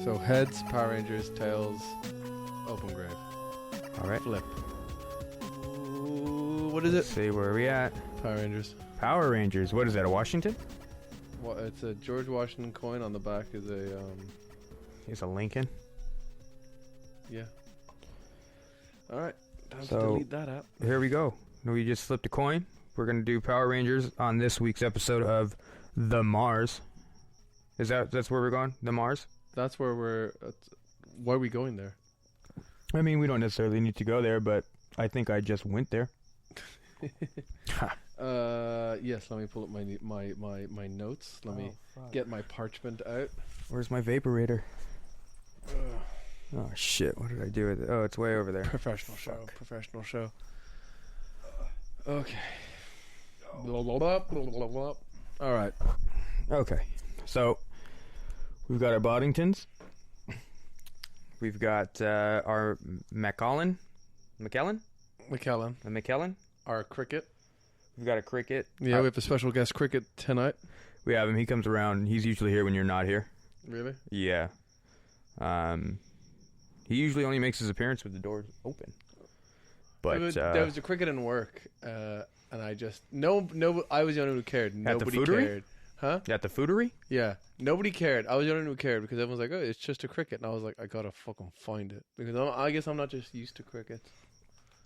So heads, Power Rangers, tails, open grave. All right. Flip. Ooh, what is it? Let's see where are we at. Power Rangers. Power Rangers. What is that? A Washington? Well, it's a George Washington coin. On the back is a It's a Lincoln. yeah. All right. Time to So- delete that out. Here we go. We just flipped a coin. We're gonna do Power Rangers on this week's episode of The Mars. That's where we're going? The Mars? That's where we're. Why are we going there? I mean, we don't necessarily need to go there, but I think I just went there. Yes. Let me pull up my notes. Let me get my parchment out. Where's my vaporator? Oh shit! What did I do with it? Oh, it's way over there. Professional show. Fuck. Professional show. Okay. All right. Okay, so we've got our Boddingtons. We've got our McKellen. Our cricket. We've got a cricket. Yeah, we have a special guest cricket tonight. We have him. He comes around. He's usually here when you're not here. Really? Yeah. He usually only makes his appearance with the doors open. But there was a cricket in work, and I just no. I was the only one who cared. Nobody foodery? cared. Huh? at the foodery? Yeah. Nobody cared. I was the only one who cared because everyone's like, "Oh, it's just a cricket," and I was like, "I gotta fucking find it," because I guess I'm not just used to crickets.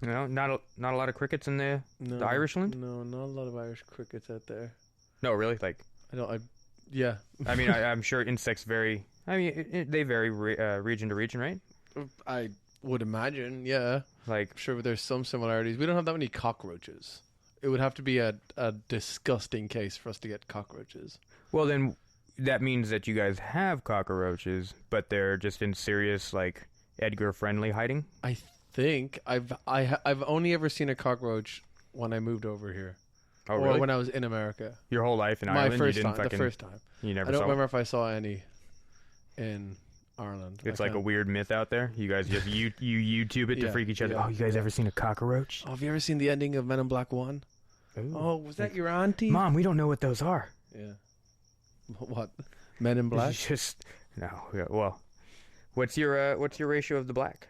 No, not a lot of crickets in the Irishland? No, not a lot of Irish crickets out there. No, really? Like, Yeah. I mean, I'm sure insects vary. I mean, they vary region to region, right? I would imagine, yeah. Like, I'm sure there's some similarities. We don't have that many cockroaches. It would have to be a disgusting case for us to get cockroaches. well, then that means that you guys have cockroaches, but they're just in serious, like, Edgar-friendly hiding? I think I've only ever seen a cockroach when I moved over here. Oh, or really? when I was in America. Your whole life in My Ireland? first you didn't time. fucking, The first time. You never I don't saw remember if I saw any in Ireland. It's like a weird myth out there. You guys just you YouTube it to Yeah, freak each other. yeah, Oh, you guys ever seen a cockroach? Oh, have you ever seen the ending of Men in Black 1? Ooh. Oh, was that your auntie? Mom, we don't know what those are. Yeah. What? Men in Black? It's just no. Yeah, well, what's your ratio of the black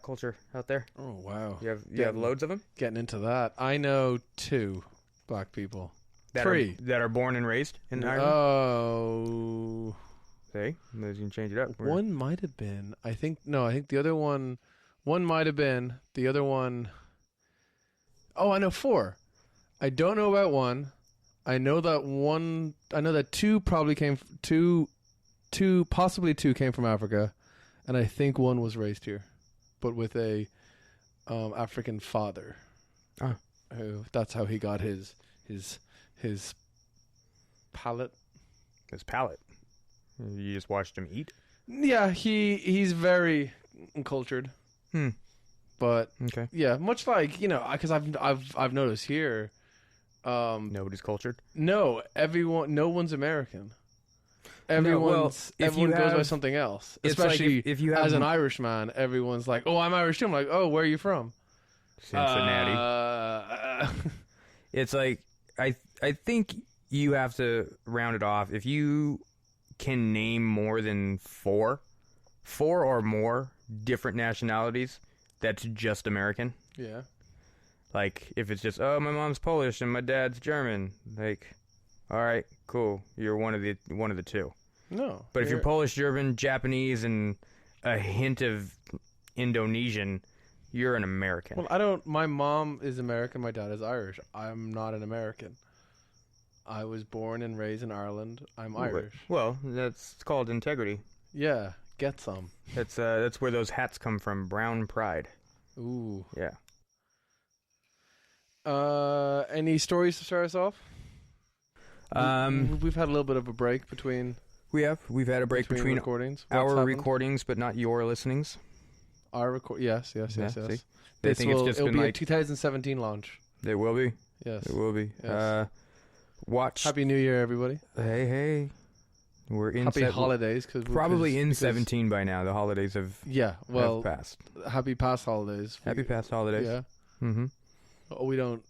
culture out there? Oh, wow. You have loads of them Getting into that. I know 2 black people. that 3. that are born and raised in Ireland. Oh. See, you can change it up. One might have been. I think the other one might have been. The other one. Oh, I know 4. I don't know about 1. I know that 2 probably came. 2, possibly 2 came from Africa, and I think 1 was raised here, but with a African father. Ah. That's how he got his palate. His palate. You just watched him eat. Yeah, he's very cultured. But Okay. yeah, much like, because I've noticed here. Nobody's cultured. No one's American. Everyone goes by something else. It's like Especially if you have as an Irishman, everyone's like, "Oh, I'm Irish too." I'm like, "Oh, where are you from?" Cincinnati. It's like I think you have to round it off. If you can name more than 4 or more different nationalities, that's just American. Yeah. Like if it's just my mom's Polish and my dad's German, like all right, cool, you're one of the 2. No. But if you're Polish, German, Japanese, and a hint of Indonesian, you're an American. Well, my mom is American, my dad is Irish. I'm not an American. I was born and raised in Ireland. I'm Irish. Well, that's called integrity. Yeah, get some. That's where those hats come from. Brown pride. Ooh. Yeah. Any stories to start us off? We've had a little bit of a break between. We've had a break between recordings. our recordings, but not your listenings. Our record. Yes. See? It'll been be a like 2017 launch. It will be. Yes. It will be. Yes. Watch. Happy New Year, everybody. Hey. We're in Happy holidays. Probably in 17 by now. The holidays have have passed. Happy past holidays. Happy past holidays. Yeah. Mm-hmm. Oh, we don't,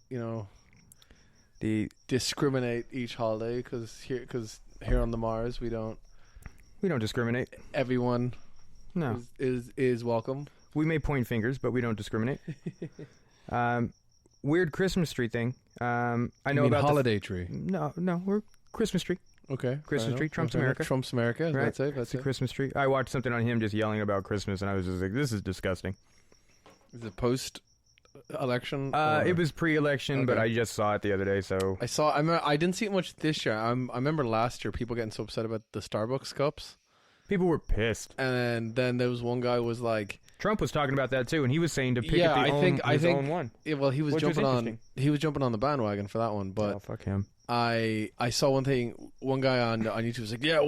discriminate each holiday because here on the Mars we don't We don't discriminate. Everyone No. is welcome. We may point fingers, but we don't discriminate. Weird Christmas tree thing. I know about holiday tree. No, we're Christmas tree. Okay. Christmas tree. Trump's America. Trump's America. Right. That's it. It's a Christmas tree. I watched something on him just yelling about Christmas, and I was just like, this is disgusting. Is it post-election? It was pre-election, Okay. but I just saw it the other day, so... I didn't see it much this year. I remember last year people getting so upset about the Starbucks cups. People were pissed. And then there was one guy who was like... Trump was talking about that, too, and he was saying to pick Yeah, up his think own one. Yeah, well, he was Which was jumping on. interesting. He was jumping on the bandwagon for that one, but Oh, fuck him. I saw one guy on YouTube was like, yeah,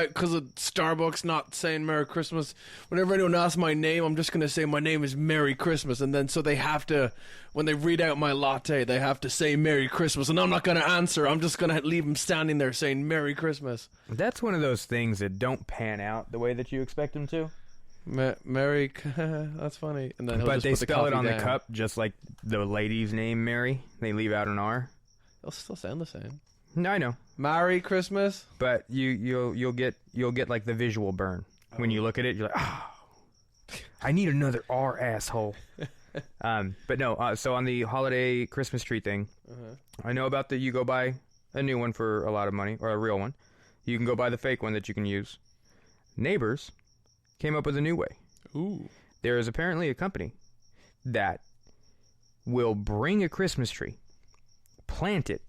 because of Starbucks not saying Merry Christmas, whenever anyone asks my name, I'm just gonna say my name is Merry Christmas, and then so they have to, when they read out my latte, they have to say Merry Christmas, and I'm not gonna answer. I'm just gonna leave them standing there saying Merry Christmas. That's one of those things that don't pan out the way that you expect them to. Mary, that's funny. And then But they spell it on down. the cup just like the lady's name, Mary. They leave out an R. They'll still sound the same. No, I know. Merry Christmas. But you'll get like the visual burn when you look at it. You're like, oh, I need another R, asshole. But no. So on the holiday Christmas tree thing, I know about you go buy a new one for a lot of money, or a real one. You can go buy the fake one that you can use. Neighbors came up with a new way. Ooh. There is apparently a company that will bring a Christmas tree, plant it,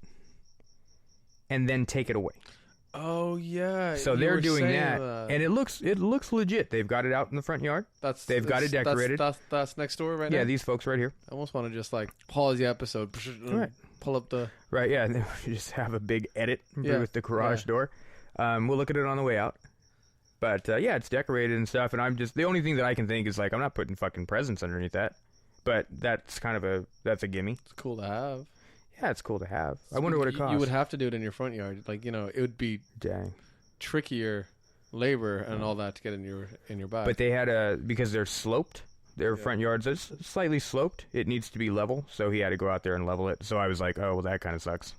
and then take it away. Oh yeah. So they're doing that, and it looks legit. They've got it out in the front yard. They've got it decorated. That's next door right now. Yeah, these folks right here. I almost want to just like pause the episode, Right. pull up the. Right, yeah, and then we just have a big edit with the garage door. We'll look at it on the way out. But yeah, it's decorated and stuff, and I'm just the only thing that I can think is like I'm not putting fucking presents underneath that. But that's kind of that's a gimme. It's cool to have. Yeah, it's cool to have. I wonder what it costs. You would have to do it in your front yard, like it would be trickier labor and all that to get in your bag. But they had because they're sloped. Their front yards are slightly sloped. It needs to be level, so he had to go out there and level it. So I was like, oh, well, that kind of sucks.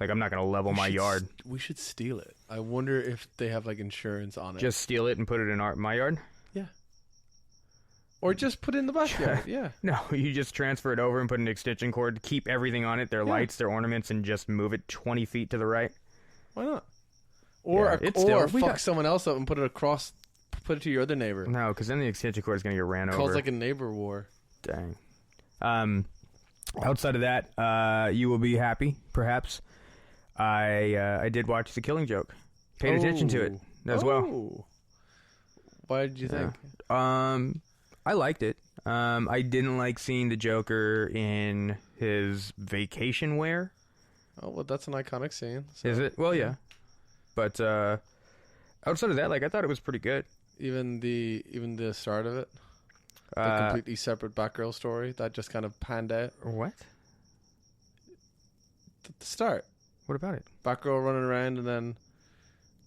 Like, I'm not going to level my yard. We should steal it. I wonder if they have, like, insurance on it. Just steal it and put it in my yard? Yeah. Or just put it in the backyard, yeah. No, you just transfer it over and put an extension cord, keep everything on it, their lights, their ornaments, and just move it 20 feet to the right. Why not? Or Yeah, fuck someone else up and put it to your other neighbor. No, because then the extension cord is going to get ran over. Calls like a neighbor war. Dang. Outside of that, you will be happy, perhaps. I did watch The Killing Joke. Paid attention to it as well. What did you think? I liked it. I didn't like seeing the Joker in his vacation wear. Oh, well, that's an iconic scene. So. Is it? Well, yeah. But outside of that, like I thought it was pretty good. Even the start of it, the completely separate Batgirl story that just kind of panned out. What? The start. What about it? Batgirl running around, and then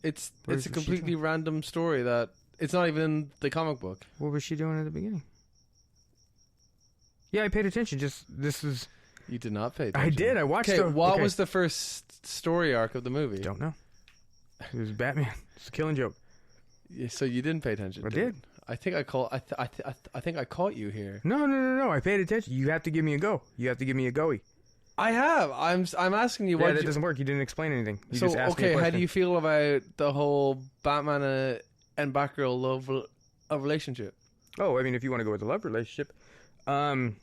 it's a completely random story that it's not even in the comic book. What was she doing at the beginning? Yeah, I paid attention. This is. You did not pay attention. I did. I watched. Okay, what was the first story arc of the movie? Don't know. It was Batman. It's a Killing Joke. Yeah, so you didn't pay attention. I did. I think I think I caught you here. No. I paid attention. You have to give me a go. You have to give me a goey. I have. I'm asking you. Yeah, that doesn't work. You didn't explain anything. You just asked me a how question. do you feel about the whole Batman and Batgirl relationship? Oh, I mean, if you want to go with the love relationship, and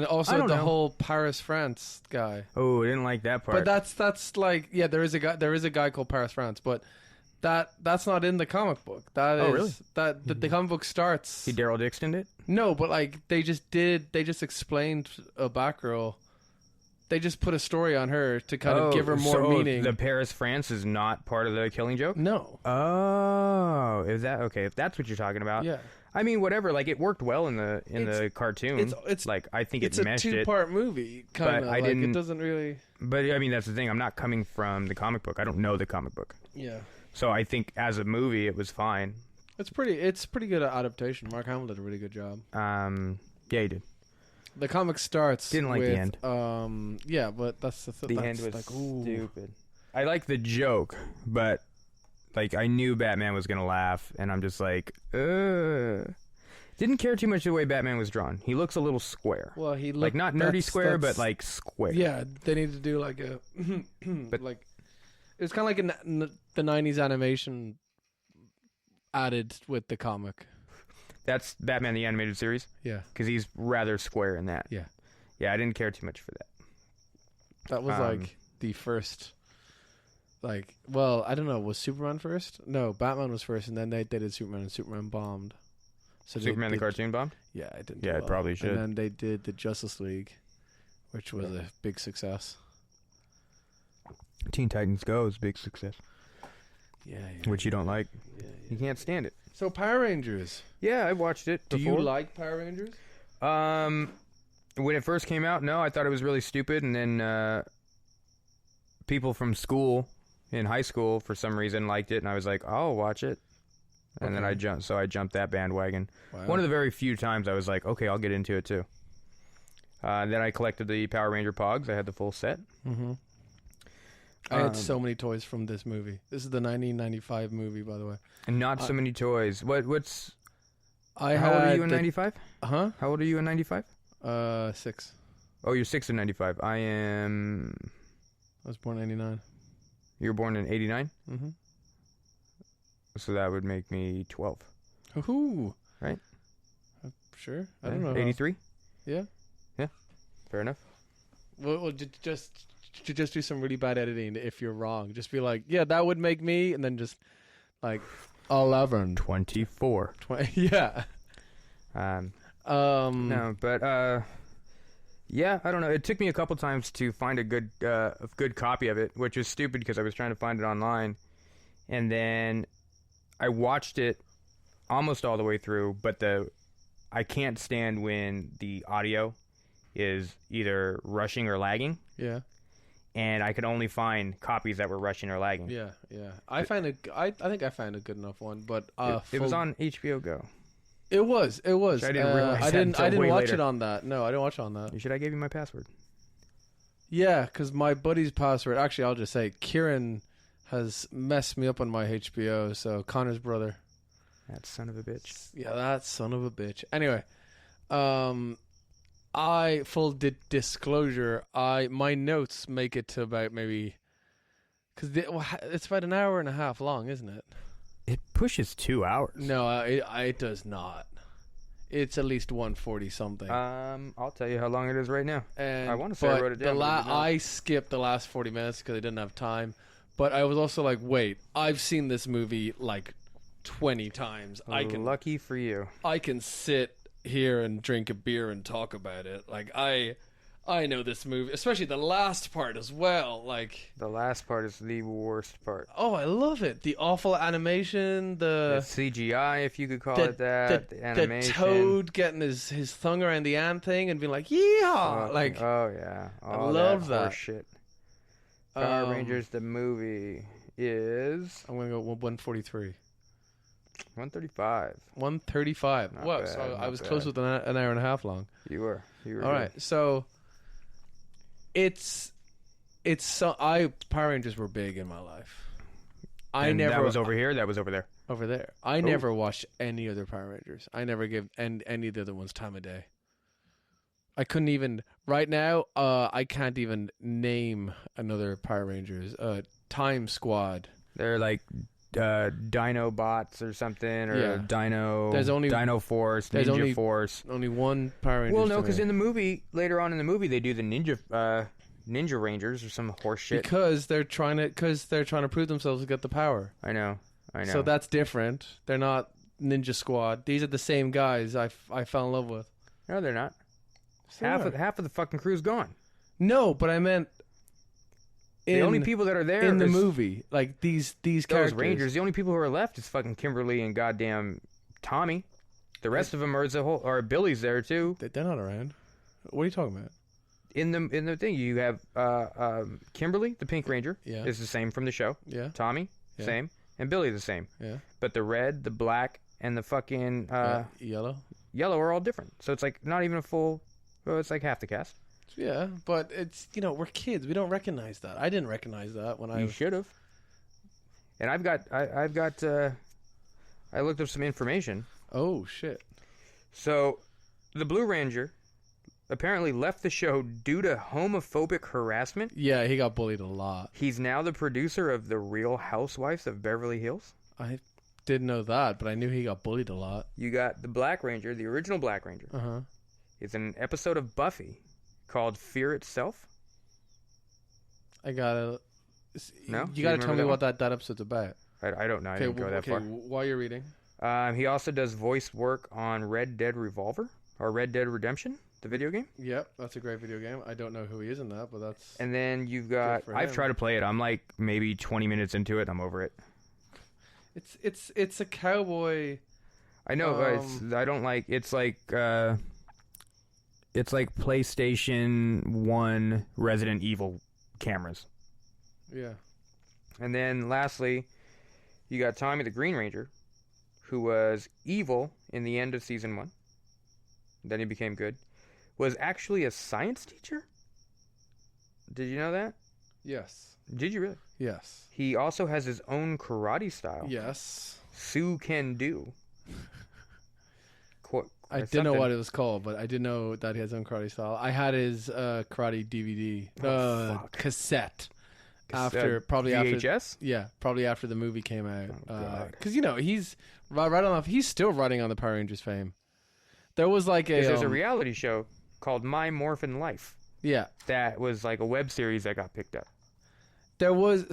also the whole Paris France guy. Oh, I didn't like that part. But that's like there is a guy called Paris France, but that's not in the comic book. Really? The comic book starts. He Daryl Dixon it? No, but like they just explained a Batgirl. They just put a story on her to kind of give her more meaning. The Paris France is not part of the Killing Joke? No. Oh, is that okay? If that's what you're talking about, yeah. I mean, whatever. Like it worked well in the cartoon. It's like I think it meshed it. It's a two-part movie, kind of. It doesn't really. But I mean, that's the thing. I'm not coming from the comic book. I don't know the comic book. Yeah. So I think as a movie, it was fine. It's pretty good adaptation. Mark Hamill did a really good job. Yeah, he did. The comic starts. Didn't like with, the end. Yeah, but that's the end was like, stupid. I like the joke, but like I knew Batman was gonna laugh, and I'm just like, Didn't care too much the way Batman was drawn. He looks a little square. Well, he looked like not nerdy square, but like square. Yeah, they need to do like a But like it was kind of like the '90s animation added with the comic. That's Batman the Animated Series. Yeah, because he's rather square in that. Yeah. Yeah, I didn't care too much for that. That was like the first. Like, well, I don't know. Was Superman first? No, Batman was first, and then they did Superman, and Superman bombed. So Superman the cartoon bombed? Yeah, it didn't. Yeah, it probably should. And then they did the Justice League, which was a big success. Teen Titans Go is a big success. Yeah. Which you don't like. Yeah. You can't stand it. So Power Rangers. Yeah, I watched it before. Do you like Power Rangers? When it first came out, no, I thought it was really stupid, and then people from school in high school for some reason liked it, and I was like, I'll watch it. And then I jumped that bandwagon. Wow. One of the very few times I was like, okay, I'll get into it too. Then I collected the Power Ranger Pogs. I had the full set. Mm-hmm. I had so many toys from this movie. This is the 1995 movie, by the way. And not so many toys. What's... How old are you in 95? Huh? How old are you in 95? 6. Oh, you're 6 in 95. I was born in 89. You were born in 89? Mm-hmm. So that would make me 12. Woohoo! Right? Sure. I don't know. 83? Yeah. Yeah. Fair enough. Well, just do some really bad editing if you're wrong. Just be like, yeah, that would make me, and then just like 11. 24. 20. Yeah. No, but yeah, I don't know. It took me a couple times to find a good copy of it, which is stupid because I was trying to find it online, and then I watched it almost all the way through. But I can't stand when the audio is either rushing or lagging. Yeah. And I could only find copies that were rushing or lagging. Yeah. I think I found a good enough one, but it was on HBO Go. It was. Which I didn't realize. I didn't watch later. it on that. No, I didn't watch it on that. You should. I gave you my password. Yeah, because my buddy's password. Actually, I'll just say Kieran has messed me up on my HBO. So Connor's brother. That son of a bitch. Yeah, that son of a bitch. Anyway, disclosure. My notes make it to about maybe because it's about an hour and a half long, isn't it? It pushes 2 hours. No, it does not. It's at least 140 something. I'll tell you how long it is right now. And I want to say I wrote it down. I skipped the last 40 minutes because I didn't have time. But I was also like, wait, I've seen this movie like 20 times. Lucky for you. I can sit here and drink a beer and talk about it. Like I know this movie, especially the last part as well. Like the last part is the worst part. Oh, I love it. The awful animation, the CGI, if you could call it that. The animation. The Toad getting his thumb around the ant thing and being like, "Yeehaw!" Oh yeah, I love that shit. Power Rangers the movie is. I'm gonna go 143. 135. 135. Whoa! Bad, So I was bad. close with an hour and a half long. You were. All good. right. So it's Power Rangers were big in my life. That was over here. That was over there. Over there. I never watched any other Power Rangers. I never give any of the other ones time of day. I couldn't even right now. I can't even name another Power Rangers. Time Squad. They're like Dino Bots or something, or Dino Force, Ninja Force. Only one Power Ranger. Well, no, because in the movie, later on in the movie, they do the Ninja Rangers or some horse shit. Because they're trying to prove themselves to get the power. I know. So that's different. They're not Ninja Squad. These are the same guys I fell in love with. No, they're not. So half of the fucking crew's gone. No, but I meant the only people that are there in the movie, like these characters. Rangers. The only people who are left is fucking Kimberly and goddamn Tommy. The rest of them are Billy's there too. They're not around. What are you talking about? In the thing, you have Kimberly, the Pink Ranger, is the same from the show. Yeah. Tommy, same, and Billy the same. Yeah. But the red, the black, and the fucking yellow are all different. So it's like not even a full. Well, it's like half the cast. Yeah, but it's we're kids. We don't recognize that. I didn't recognize that when You should have. And I've got I looked up some information. Oh shit. So, the Blue Ranger apparently left the show due to homophobic harassment. Yeah, he got bullied a lot. He's now the producer of The Real Housewives of Beverly Hills. I didn't know that, but I knew he got bullied a lot. You got the Black Ranger, the original Black Ranger. Uh-huh. It's an episode of Buffy called Fear Itself. I gotta... No? You gotta tell me what that episode's about. I don't know. I didn't go that far. While you're reading. He also does voice work on Red Dead Revolver, or Red Dead Redemption, the video game. Yep, that's a great video game. I don't know who he is in that, but that's... And then you've got... I've tried to play it. I'm like maybe 20 minutes into it. I'm over it. It's a cowboy... I know. I don't like... It's like PlayStation 1 Resident Evil cameras. Yeah. And then lastly, you got Tommy the Green Ranger, who was evil in the end of season 1. Then he became good. Was actually a science teacher? Did you know that? Yes. Did you really? Yes. He also has his own karate style. Yes. Sue Can Do. I didn't know what it was called, but I did know that he has his own karate style. I had his karate DVD cassette. Probably VHS? Probably after the movie came out. Because God. He's right on. He's still riding on the Power Rangers fame. There was like there's a reality show called My Morphin Life. Yeah, that was like a web series that got picked up. There was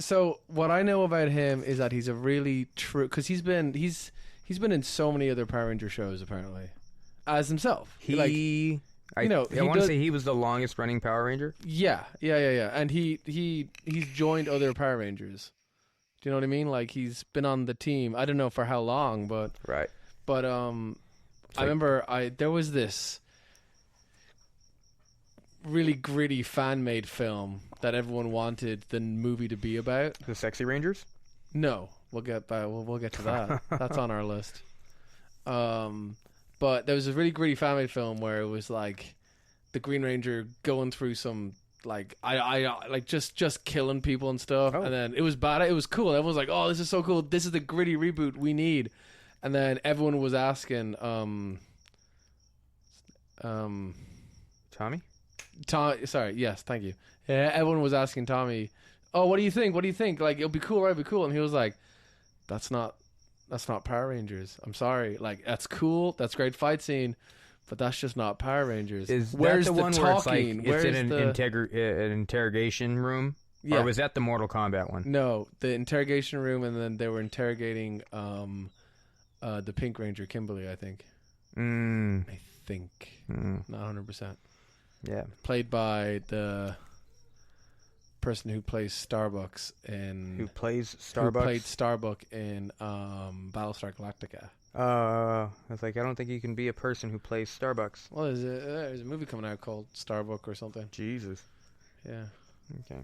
what I know about him is that he's a really true because he's been in so many other Power Ranger shows apparently as himself. I want to say he was the longest running Power Ranger. Yeah. And he's joined other Power Rangers. Do you know what I mean? Like he's been on the team. I don't know for how long, but right. But I remember there was this really gritty fan-made film that everyone wanted the movie to be about. The Sexy Rangers? No, we'll get to that. That's on our list. But there was a really gritty fan-made film where it was like the Green Ranger going through some like just killing people and stuff, and then it was bad. It was cool. Everyone was like, "Oh, this is so cool! This is the gritty reboot we need." And then everyone was asking, Tommy? Sorry, yes, thank you. Everyone was asking Tommy, "Oh, what do you think? What do you think? Like, it'll be cool, right? It'll be cool." And he was like, "That's not Power Rangers. I'm sorry. Like, that's cool. That's a great fight scene, but that's just not Power Rangers." Where's the one talking? Where it's in an interrogation room? Yeah. Or was that the Mortal Kombat one? No, the interrogation room, and then they were interrogating the Pink Ranger, Kimberly, I think. I think. Not 100%. Yeah. Played by the person who plays Starbucks in... Who played Starbuck in Battlestar Galactica. I was like, I don't think you can be a person who plays Starbucks. Well, there's a movie coming out called Starbuck or something. Jesus. Yeah. Okay.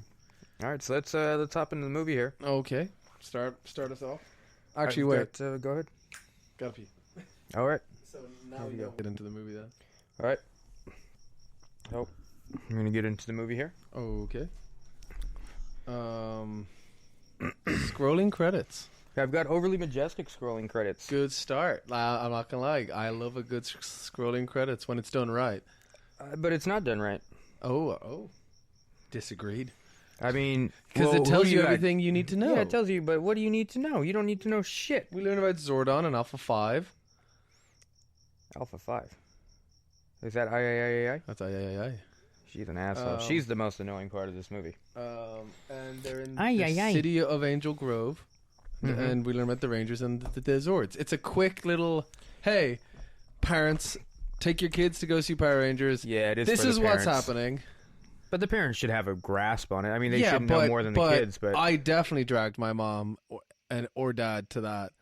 All right, so let's hop into the movie here. Okay. Start us off. Actually, wait. Go ahead. Gotta pee. All right. So now we go get into the movie then. All right. Oh, I'm gonna get into the movie here. Okay. Scrolling credits. I've got overly majestic scrolling credits. Good start. I'm not gonna lie. I love a good scrolling credits when it's done right. But it's not done right. Oh. Disagreed. I mean, because it tells you everything you need to know. Yeah, it tells you. But what do you need to know? You don't need to know shit. We learn about Zordon and Alpha 5. Alpha 5. Is that I? That's I. She's an asshole. She's the most annoying part of this movie. And they're in the city of Angel Grove. And we learn about the Rangers and the Zords. It's a quick little, hey, parents, take your kids to go see Power Rangers. Yeah, it is. This is what's happening. But the parents should have a grasp on it. I mean, they should know more than the kids. But I definitely dragged my mom or dad to that,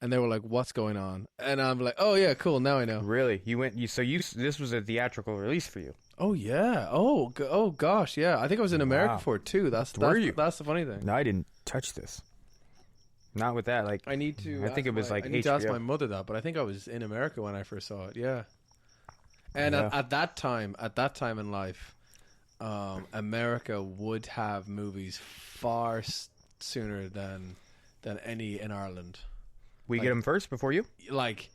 and they were like, "What's going on?" And I'm like, "Oh yeah, cool. Now I know." Really, you went. This was a theatrical release for you. Oh yeah. Oh gosh, yeah. I think I was in America for it too. That's the funny thing. No, I didn't touch this. Not with that. Like I need to. I think it was like I need to ask my mother that, but I think I was in America when I first saw it. Yeah. And at that time in life, America would have movies far sooner than than any in Ireland. We get them first before you? Like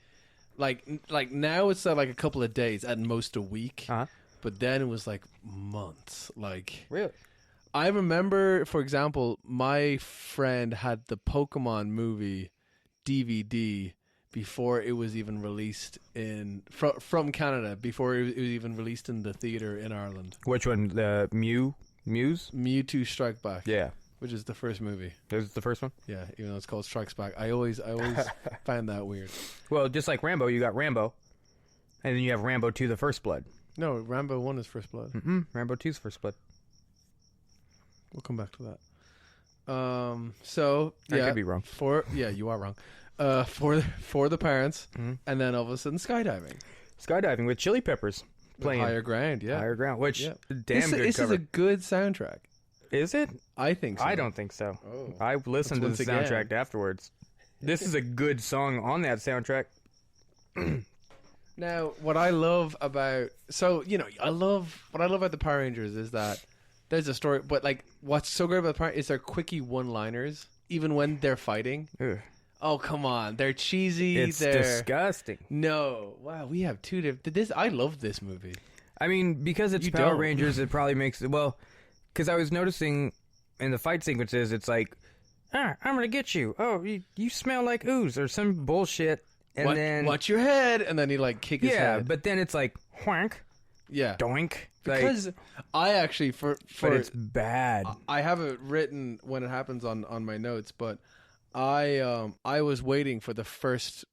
now it's like a couple of days, at most a week. Uh-huh. But then it was like months. Like, Really? I remember, for example, my friend had the Pokemon movie DVD before it was even released from Canada, before it was even released in the theater in Ireland. Which one? The Muse? Mewtwo Strike Back. Yeah. Which is the first movie. This is the first one? Yeah, even though it's called Strikes Back. I always find that weird. Well, just like Rambo, you got Rambo. And then you have Rambo 2, The First Blood. No, Rambo 1 is First Blood. Rambo 2's First Blood. We'll come back to that. So, I yeah. could be wrong. You are wrong. For the parents, and then all of a sudden skydiving. Skydiving with Chili Peppers. Playing Higher Ground, yeah. Higher Ground, which, damn this good This cover. is a good soundtrack. Is it? I think so. I don't think so. Oh. I listened to Once the again. soundtrack afterwards. This is a good song on that soundtrack. Now, what I love about what I love about the Power Rangers is that there's a story, but like what's so great about the Power is their quickie one-liners, even when they're fighting. Ugh. Oh, come on, they're cheesy. It's disgusting. No, wow, we have two different. I love this movie. I mean, because it's You Power don't. Rangers, it probably makes it well. Because I was noticing in the fight sequences, it's like, I'm gonna get you. Oh, you smell like ooze or some bullshit. And then watch your head, and then he like kick his head. but then it's like whank, Yeah, doink. because I actually but it's bad. I have it written when it happens on my notes, but I was waiting for the first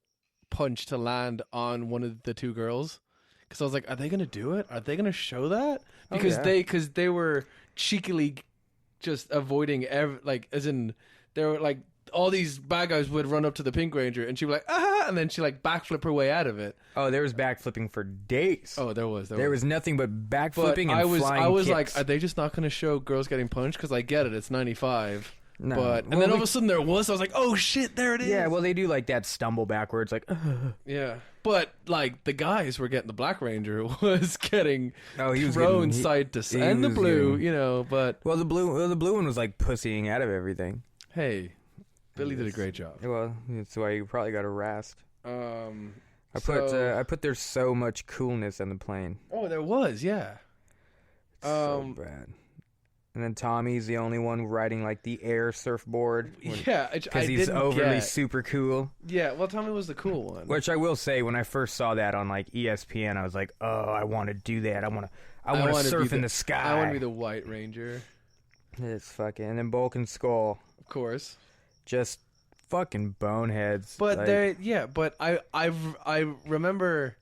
punch to land on one of the two girls, because I was like, are they gonna do it? Are they gonna show that? Because they were cheekily just avoiding as in they were like, all these bad guys would run up to the Pink Ranger, and she'd be like, ah, and then she like backflip her way out of it. Oh, there was backflipping for days. Oh, there was nothing but but backflipping and flying I was kicks. like, are they just not going to show girls getting punched? Because I get it, it's 95. No. But and Well, then all of a sudden there was. I was like, oh shit, there it is. Yeah, well, they do like that stumble backwards, like. Yeah, but like the guys were getting, the Black Ranger was getting He was thrown getting, side to side, he and the was blue, getting- But Well, the blue one was like pussying out of everything. hey, Billy did a great job. Well, that's why you probably got harassed. I So- put there's so much coolness on the plane. Oh, there was, yeah. So bad. And then Tommy's the only one riding like the air surfboard. Yeah, Because he's overly super cool. Yeah, well, Tommy was the cool one. Which I will say, when I first saw that on like ESPN, I was like, oh, I want to do that. I want to surf in the sky. I want to be the White Ranger, It's fucking. And then Bulk and Skull, of course. just fucking boneheads. But like, but I remember,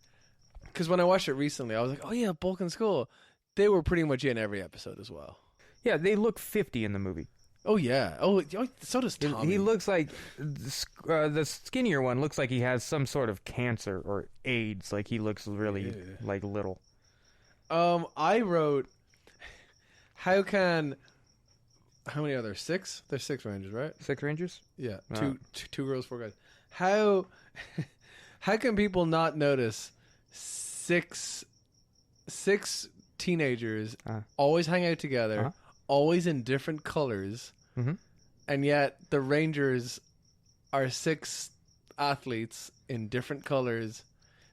because when I watched it recently, I was like, oh yeah, Bulk and Skull. They were pretty much in every episode as well. yeah, they look 50 in the movie. Oh yeah. Oh, so does Tommy. He looks like the skinnier one looks like he has some sort of cancer or AIDS. Like he looks really like little. I wrote, how many are there? 6? There's 6 Rangers, right? 6 Rangers? Yeah. Two girls, 4 guys. How can people not notice six teenagers always hang out together, always in different colors, and yet the Rangers are 6 athletes in different colors?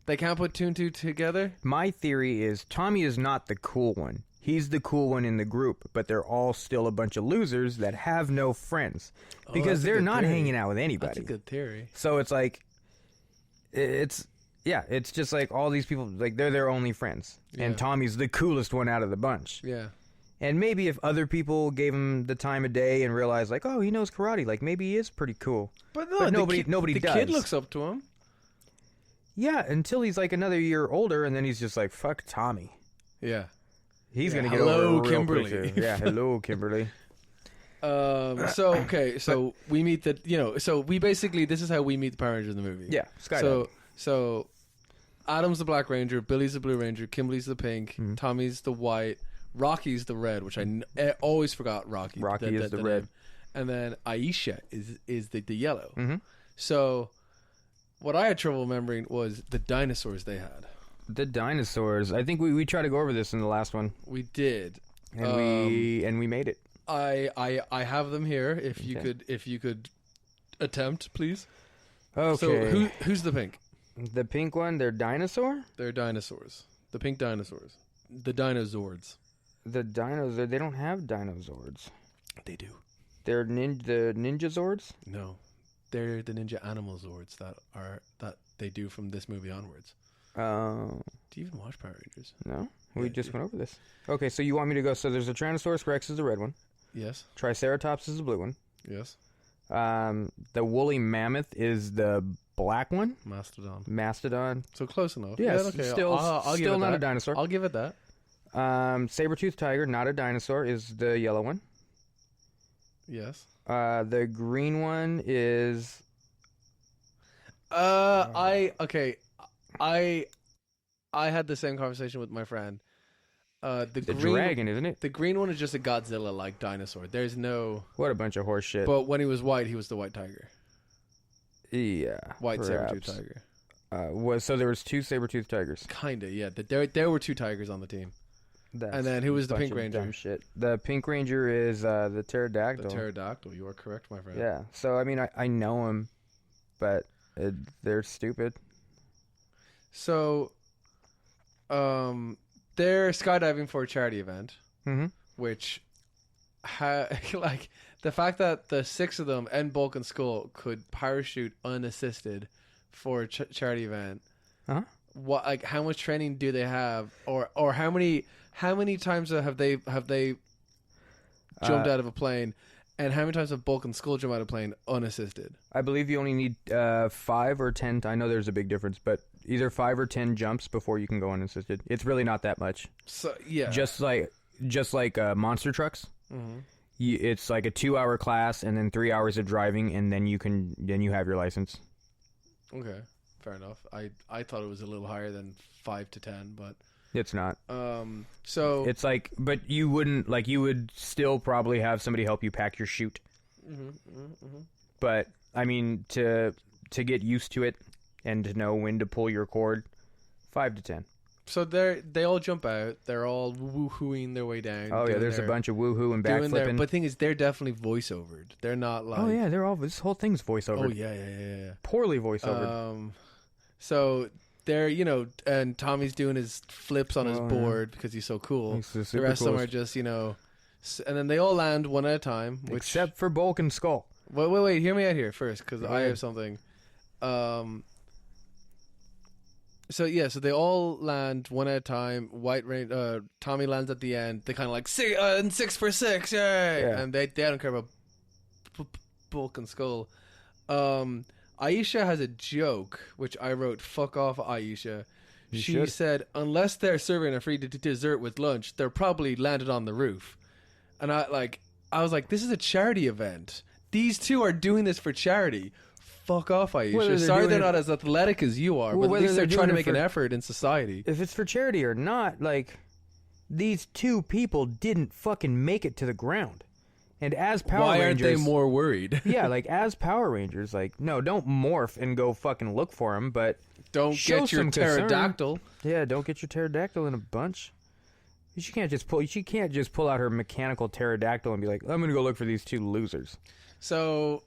They can't put 2 and 2 together? My theory is Tommy is not the cool one. He's the cool one in the group, but they're all still a bunch of losers that have no friends because they're not hanging out with anybody. That's a good theory. So it's like, it's just like all these people, like they're their only friends. Yeah. And Tommy's the coolest one out of the bunch. Yeah. And maybe if other people gave him the time of day and realized like, oh, he knows karate, like maybe he is pretty cool. But nobody does. The kid looks up to him. Yeah, until he's like another year older, and then he's just like, fuck Tommy. Yeah. He's Yeah, gonna get hello, over it real Kimberly. quick, too. Yeah, hello, Kimberly. So we meet so we basically, this is how we meet the Power Rangers in the movie. Yeah, skydiving. So Adam's the Black Ranger, Billy's the Blue Ranger, Kimberly's the Pink, Tommy's the White, Rocky's the Red, which I always forgot Rocky. Rocky is the red. name. And then Aisha is the yellow. Mm-hmm. So what I had trouble remembering was the dinosaurs they had. The dinosaurs. I think we tried to go over this in the last one, We did. and we made it. I have them here. If you Okay. could attempt, please. Okay. So who's the pink? The pink one, they're dinosaur? They're dinosaurs. The pink dinosaurs. The dinosaurs. The dinos, they don't have dinosaurs. They do. They're the ninja zords? No. They're the ninja animal zords that they do from this movie onwards. Do you even watch Power Rangers? No. We just went over this. Okay, so you want me to go, so there's a Tyrannosaurus Rex is the red one. Yes. Triceratops is the blue one. Yes. The woolly mammoth is the black one. Mastodon. So close enough. Yes, Yeah, okay. I'll still not a dinosaur. I'll give it that. Saber-toothed tiger, not a dinosaur, is the yellow one. Yes. The green one is... I had the same conversation with my friend. The green, dragon, isn't it? The green one is just a Godzilla-like dinosaur. There's no... What a bunch of horse shit. But when he was white, he was the white tiger. Yeah, White perhaps. saber-toothed tiger. So there was two saber-toothed tigers. Kinda, yeah. There were two tigers on the team. And then who was the pink ranger? Dumb shit. The pink ranger is the pterodactyl. The pterodactyl. You are correct, my friend. Yeah. So I mean, I know them, but they're stupid. So, they're skydiving for a charity event, which, like, the fact that the six of them and Bulk and Skull could parachute unassisted for a charity event. What, like, how much training do they have, or how many times have they jumped out of a plane, and how many times have Bulk and Skull jumped out of a plane unassisted? I believe you only need 5 or 10. I know there's a big difference, but either 5 or 10 jumps before you can go unassisted. It's really not that much. So yeah, just like monster trucks. It's like a 2-hour class and then 3 hours of driving, and then you have your license. Okay, fair enough. I thought it was a little higher than 5 to 10, but it's not. So it's like, but you wouldn't, like, you would still probably have somebody help you pack your chute. But I mean, to get used to it and to know when to pull your cord, 5 to 10. So they all jump out. They're all woohooing their way down. Oh yeah, there's a bunch of woohoo and backflipping. But the thing is, they're definitely voiceovered. They're not like. Oh yeah, this whole thing's voiceovered. Oh yeah. Poorly voiceovered. So they're, and Tommy's doing his flips on his board because he's so cool. The rest of them are just, and then they all land one at a time. Except for Bulk and Skull. Wait, hear me out here first, because I have something. So they all land one at a time. Tommy lands at the end. They kind of like 6 for 6, yay! Yeah. And they don't care about Bulk and Skull. Aisha has a joke, which I wrote, "Fuck off, Aisha." She said, "Unless they're serving a free dessert with lunch, they're probably landed on the roof." And I was like, this is a charity event. These two are doing this for charity. Fuck off, Aisha. Sorry they're not as athletic as you are, but at least they're trying to make an effort in society. If it's for charity or not, like, these two people didn't fucking make it to the ground. And as Power Rangers... Why aren't they more worried? Yeah, like, as Power Rangers, like, no, don't morph and go fucking look for them, but... Don't get your pterodactyl. Yeah, don't get your pterodactyl in a bunch. She can't just pull out her mechanical pterodactyl and be like, I'm going to go look for these two losers. So...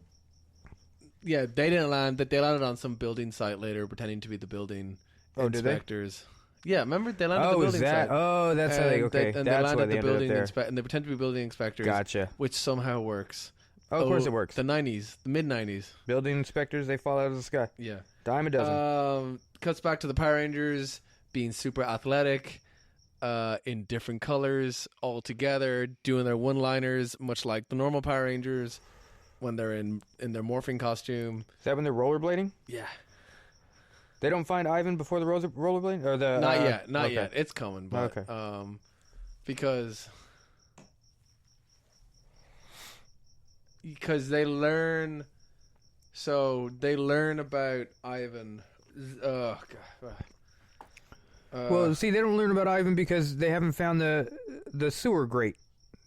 Yeah, they didn't land. They landed on some building site later, pretending to be the building inspectors. Did they? Yeah, remember they landed at the building site. Oh, that's how they. Okay, and that's they landed why at the building and they pretend to be building inspectors. Gotcha. Which somehow works. Oh, of course it works. The mid-90s. Building inspectors, they fall out of the sky. Yeah, dime a dozen. Cuts back to the Power Rangers being super athletic, in different colors, all together, doing their one-liners, much like the normal Power Rangers. When they're in their morphing costume. Is that when they're rollerblading? Yeah. They don't find Ivan before the rollerblading? Or the Not yet. It's coming, but because they learn about Ivan. Oh god. Well, see, they don't learn about Ivan because they haven't found the sewer grate.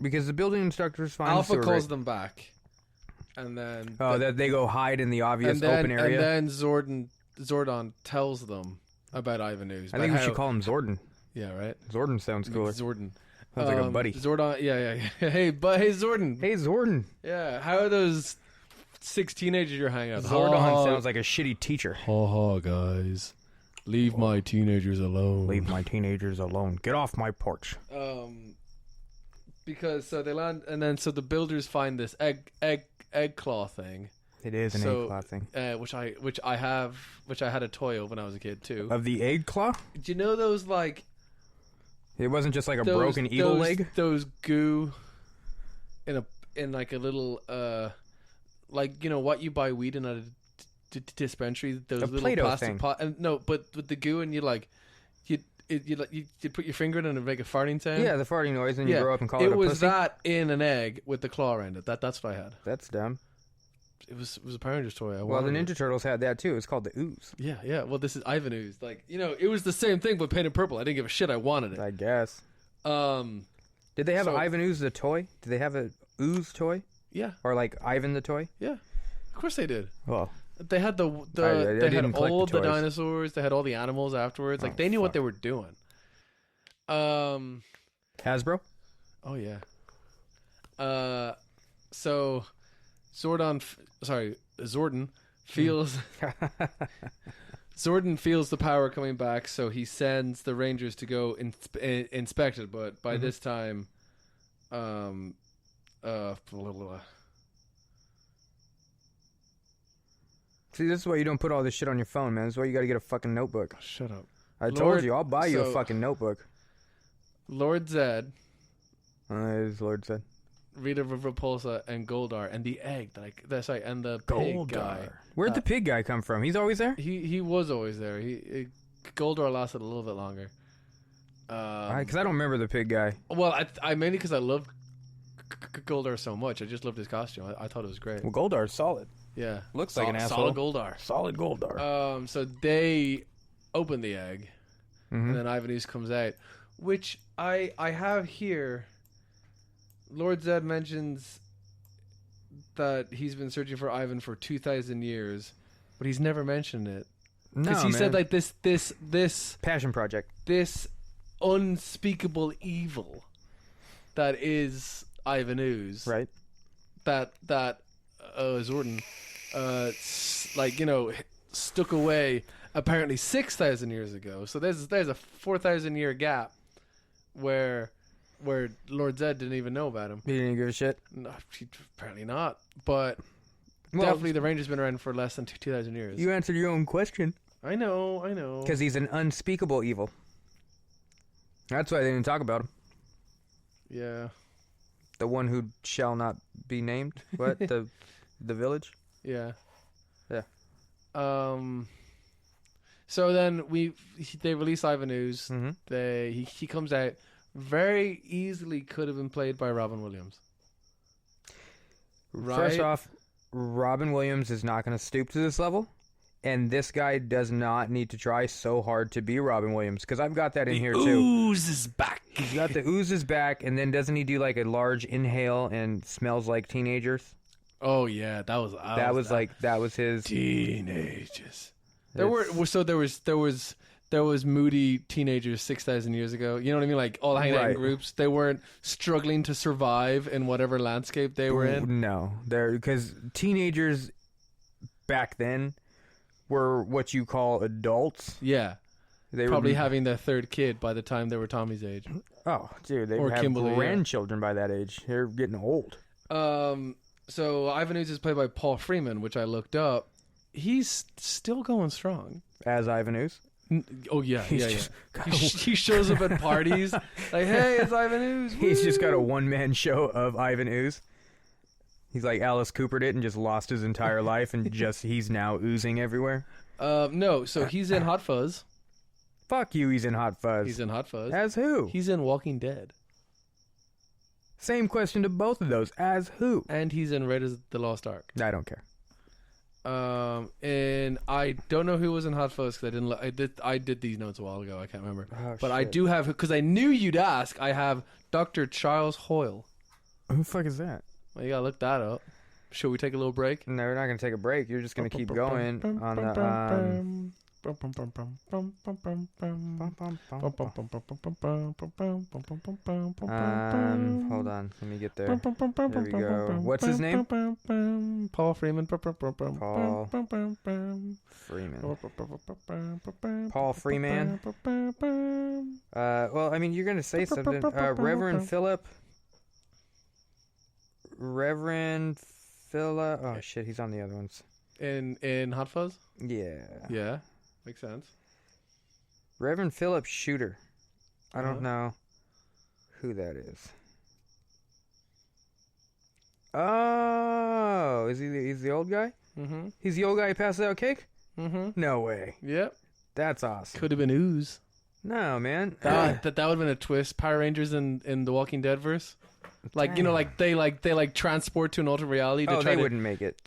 Because the building instructors find Alpha the sewer calls grate. them back. And then that they go hide in the obvious open area. And then Zordon tells them about Ivan News. I think we should call him Zordon. Yeah, right. Zordon sounds cooler. Zordon sounds like a buddy. Zordon, yeah. Hey Zordon. Hey Zordon. Yeah, how are those 6 teenagers you're hanging out. Zordon sounds like a shitty teacher. Ha ha, guys. Leave my teenagers alone. Leave my teenagers alone. Get off my porch. Because so they land, and then so the builders find this egg claw thing. It is an egg claw thing. Which I had a toy of when I was a kid too. Of the egg claw? Do you know those like? It wasn't just like a broken eagle leg. Those goo in like a little like, you know what you buy weed in at a dispensary. Those little Play-Doh plastic thing. pot. And no, but with the goo, and you put your finger in it and make a farting sound. Yeah, the farting noise, and you grow up and call it a pussy. It was that in an egg with the claw around it. That's what I had. That's dumb. It was a Power Rangers toy. Well, the Ninja Turtles had that too. It's called the Ooze. Yeah. Well, this is Ivan Ooze. Like, you know, it was the same thing but painted purple. I didn't give a shit. I wanted it. I guess. Did they have an Ivan Ooze the toy? Did they have a Ooze toy? Yeah. Or like Ivan the toy? Yeah. Of course they did. Well, they had they had all the dinosaurs. They had all the animals afterwards. Like they knew what they were doing. Hasbro? Oh yeah. So Zordon feels Zordon feels the power coming back, so he sends the Rangers to go inspect it. But by this time, See, this is why you don't put all this shit on your phone, man. This is why you gotta get a fucking notebook. Shut up. I told you, I'll buy you a fucking notebook. Lord Zed. It is Lord Zed. Rita Repulsa and Goldar and the egg and the pig guy. Where'd the pig guy come from? He's always there? He was always there. Goldar lasted a little bit longer. Because I don't remember the pig guy. Well, I mainly because I loved Goldar so much. I just loved his costume. I thought it was great. Well, Goldar's solid. Yeah, looks like an asshole. Solid Goldar. Solid Goldar. So they open the egg, and then Ivan Ooze comes out, which I have here. Lord Zed mentions that he's been searching for Ivan for 2,000 years, but he's never mentioned it. Because he said like this passion project, this unspeakable evil that is Ivan Ooze, right? That Zordon, like, you know, stuck away apparently 6,000 years ago. So there's a 4,000 year gap where Lord Zed didn't even know about him. He didn't give a shit? No, apparently not. But definitely the Ranger's been around for less than 2,000 years. You answered your own question. I know. Because he's an unspeakable evil. That's why they didn't talk about him. Yeah. The one who shall not be named? What? the village? Yeah. Yeah. So then they release Ivan Ooze. Mm-hmm. He comes out. Very easily could have been played by Robin Williams. Right? First off, Robin Williams is not going to stoop to this level, and this guy does not need to try so hard to be Robin Williams, because I've got that in here too. The ooze is back. He's got the ooze is back, and then doesn't he do like a large inhale and smells like teenagers? Oh yeah, that was his teenagers. There was moody teenagers 6,000 years ago. You know what I mean? Like all hanging out in groups. They weren't struggling to survive in whatever landscape they were in. No, because teenagers back then were what you call adults. Yeah, they probably having their third kid by the time they were Tommy's age. Oh, dude, they have Kimberly, grandchildren by that age. They're getting old. So Ivan Ooze is played by Paul Freeman, which I looked up. He's still going strong as Ivan Ooze. Oh yeah, yeah. He shows up at parties like, "Hey, it's Ivan Ooze." Woo! He's just got a one-man show of Ivan Ooze. He's like Alice Coopered it and just lost his entire life, and he's now oozing everywhere. No, so he's in Hot Fuzz. Fuck you, he's in Hot Fuzz. He's in Hot Fuzz. As who? He's in Walking Dead. Same question to both of those. As who? And he's in Raiders of the Lost Ark. I don't care. And I don't know who was in Hot Fuzz because I did these notes a while ago. I can't remember, but shit. I do have, because I knew you'd ask. I have Dr. Charles Hoyle. Who the fuck is that? Well, you gotta look that up. Should we take a little break? No, we're not gonna take a break. You're just gonna keep going on the. Hold on. Let me get there. There we go. What's his name? Paul Freeman. Paul Freeman. Paul Freeman. Well, I mean, you're gonna say something. Reverend Philip. Oh shit, he's on the other ones. In Hot Fuzz? Yeah. Yeah. Makes sense. Reverend Philip Shooter. I don't know who that is. Oh, he's the old guy? Mm-hmm. He's the old guy who passes out cake? Mm-hmm. No way. Yep. That's awesome. Could have been Ooze. No, man. That would have been a twist. Power Rangers in the Walking Dead verse. Like, you know, like they transport to an alternate reality to try they to wouldn't make it.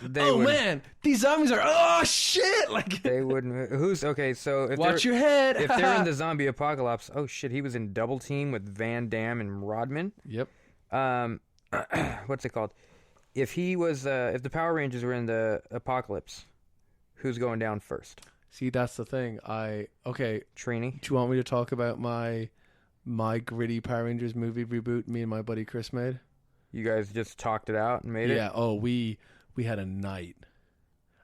Man, these zombies are shit. Like they wouldn't. Who's okay? So if watch your head. If they're in the zombie apocalypse, oh shit, he was in Double Team with Van Damme and Rodman. Yep. What's it called? If he was, if the Power Rangers were in the apocalypse, who's going down first? See, that's the thing. Trini. Do you want me to talk about my gritty Power Rangers movie reboot me and my buddy Chris made? You guys just talked it out and made it? Yeah. Oh, we had a night.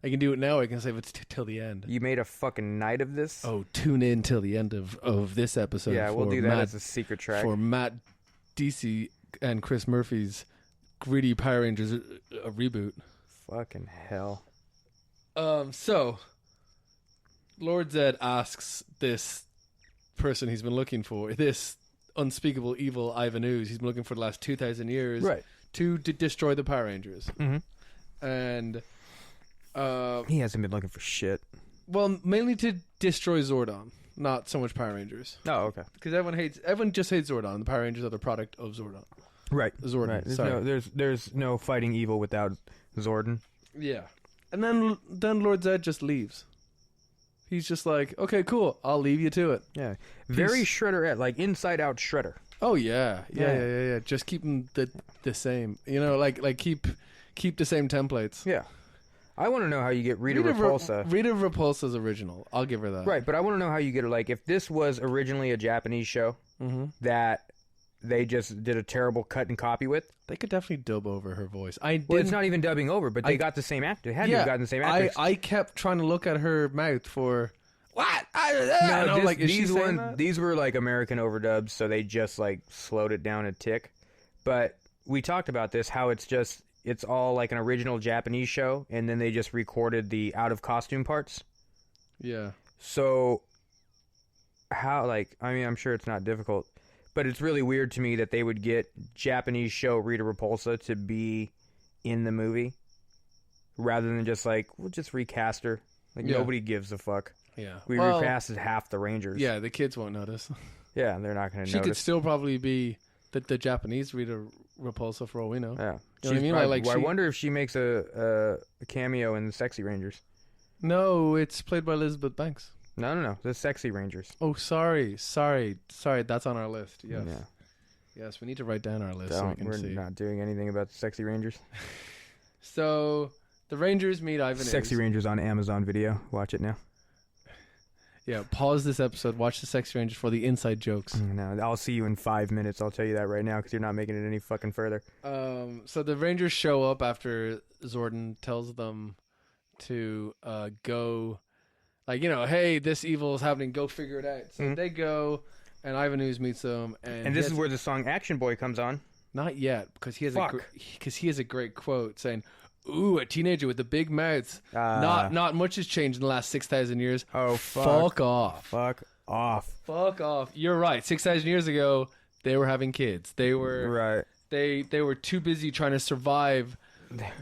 I can do it now. I can save it till the end. You made a fucking night of this? Oh, tune in till the end of this episode. Yeah, we'll do that as a secret track. For Matt DC and Chris Murphy's gritty Power Rangers reboot. Fucking hell. So, Lord Zed asks this person he's been looking for, this unspeakable evil Ivan Ooze he's been looking for the last 2,000 years, right, to destroy the Power Rangers. Mm-hmm. And he hasn't been looking for shit. Well, mainly to destroy Zordon, not so much Power Rangers. Oh, okay. Because everyone just hates Zordon. The Power Rangers are the product of Zordon. Right. Zordon. Right. Sorry. There's no fighting evil without Zordon. Yeah. And then Lord Zed just leaves. He's just like, okay, cool. I'll leave you to it. Yeah. Very Shredder-esque, like Inside Out Shredder. Oh yeah. Yeah. Just keep them the same. You know, like keep the same templates. Yeah. I want to know how you get Rita Repulsa. Rita Repulsa's original. I'll give her that. Right, but I want to know how you get her. Like, if this was originally a Japanese show that they just did a terrible cut and copy with, they could definitely dub over her voice. Well, it's not even dubbing over, but they got the same actor. They had to have gotten the same actors. I kept trying to look at her mouth for what? These were like American overdubs, so they just like slowed it down a tick. But we talked about this, how it's all like an original Japanese show, and then they just recorded the out of costume parts. Yeah. So how, like, I mean, I'm sure it's not difficult, but it's really weird to me that they would get Japanese show Rita Repulsa to be in the movie rather than just like, we'll just recast her. Like, nobody gives a fuck. Yeah. We recasted half the Rangers. Yeah, the kids won't notice. Yeah, they're not going to notice. She could still probably be the Japanese Rita Repulsa for all we know. Yeah. You know what I mean? I wonder if she makes a cameo in the Sexy Rangers. No, it's played by Elizabeth Banks. No. The Sexy Rangers. Oh, sorry. That's on our list. Yes. Yeah. Yes, we need to write down our list so we can see. We're not doing anything about the Sexy Rangers. So, the Rangers meet Ivan Sexy Ooze. Rangers on Amazon Video. Watch it now. Yeah, pause this episode, watch the Sexy Rangers for the inside jokes. No, I'll see you in 5 minutes. I'll tell you that right now because you're not making it any fucking further. So the Rangers show up after Zordon tells them to go, like, you know, hey, this evil is happening, go figure it out. So they go, and Ivan Ooze meets them. And this is where the song Action Boy comes on. Not yet, because he has a great quote saying, ooh, a teenager with the big mouth. Not much has changed in the last 6,000 years. Oh, fuck off. Fuck off. Fuck off. You're right. 6,000 years ago, they were having kids. They were right. They were too busy trying to survive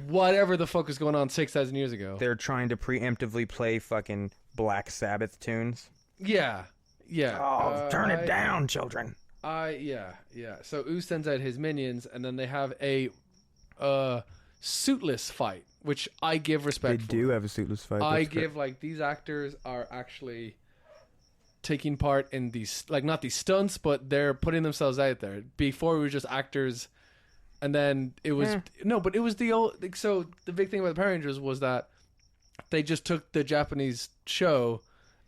whatever the fuck was going on 6,000 years ago. They're trying to preemptively play fucking Black Sabbath tunes. Yeah. Oh, turn it down, children. Yeah. So Ooze sends out his minions, and then they have a suitless fight, which I give respect for. They do have a suitless fight. I give, like, these actors are actually taking part in these, like, not these stunts, but they're putting themselves out there. Before, we were just actors, and then it was, no, but it was the old, like, so the big thing about the Power Rangers was that they just took the Japanese show,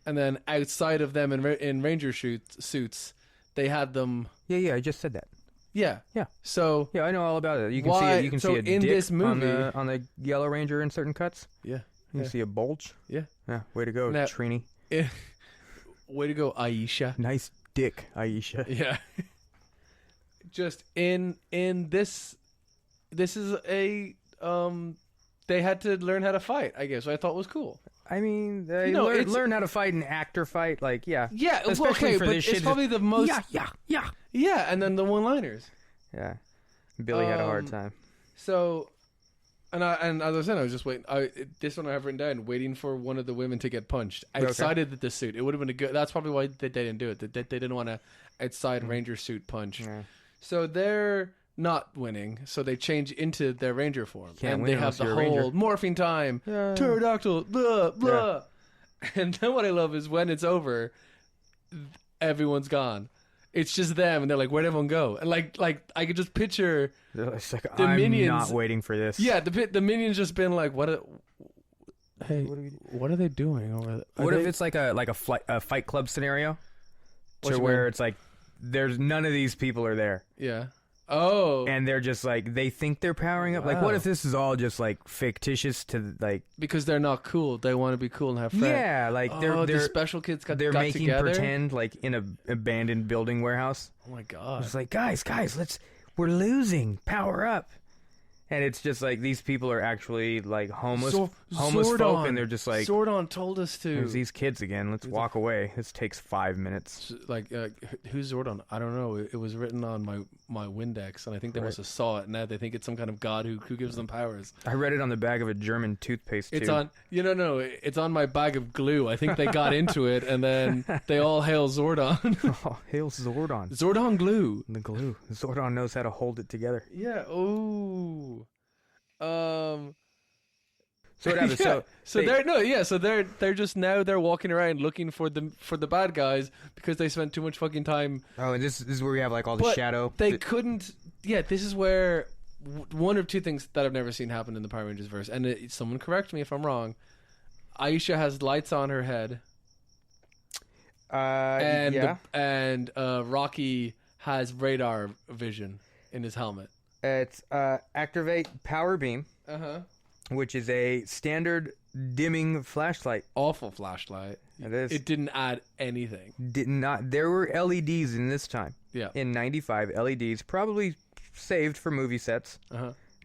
and then outside of them in ranger suits, they had them. Yeah, I just said that. Yeah. Yeah. So yeah, I know all about it. You can why, see it. You can so see a in dick this movie on the Yellow Ranger in certain cuts. Yeah. You can see a bulge. Yeah. Yeah. Way to go, Now, Trini. Way to go, Aisha. Nice dick, Aisha. Yeah. Just in this is a they had to learn how to fight, I guess. Which I thought was cool. I mean, they No, learn how to fight an actor fight. Like, yeah. Yeah, Especially okay, for but this it's shit. probably the most. Yeah. Yeah, and then the one-liners. Yeah. Billy had a hard time. So, and as I was saying, I was just waiting. This one I have written down, waiting for one of the women to get punched outside of the suit. It would have been a good. That's probably why they didn't do it. They didn't want to outside Ranger suit punch. Yeah. So they're not winning. So they change into their Ranger form, and they have the whole morphing time. Yeah. Pterodactyl, blah blah. Yeah. And then what I love is when it's over, everyone's gone. It's just them, and they're like, "Where'd everyone go?" And like I could just picture It's like, the I'm minions not waiting for this. Yeah, the minions just been like, Hey, what are they doing over there? What if it's like a Fight Club scenario, to where it's like there's none of these people are there. Yeah. Oh. And they're just like, they think they're powering up. Like, what if this is all just like fictitious to like, because they're not cool. They want to be cool and have friends. yeah, like they're the special kids got making together? pretend like in a abandoned building warehouse. Oh my god. It's like, guys, we're losing. Power up. And it's just like these people are actually like homeless folk, and they're just like, Zordon told us to. There's these kids again. Let's walk away. This takes 5 minutes. Like, who's Zordon? I don't know. It was written on my Windex, and I think they must have saw it. Now they think it's some kind of god who gives them powers. I read it on the back of a German toothpaste tube. It's on. No. It's on my bag of glue. I think they got into it, and then they all hail Zordon. Oh, hail Zordon. Zordon glue. The glue. Zordon knows how to hold it together. Yeah. Oh. So what happens? Yeah. So they're just now they're walking around looking for the bad guys because they spent too much fucking time. Oh, and this is where we have like all the shadow. They couldn't. Yeah, this is where one of two things that I've never seen happen in the Power Rangers verse, and someone correct me if I'm wrong. Aisha has lights on her head. And Rocky has radar vision in his helmet. It's activate power beam, which is a standard dimming flashlight. Awful flashlight. It is. It didn't add anything. Did not. There were LEDs in this time. Yeah. In '95, LEDs probably saved for movie sets.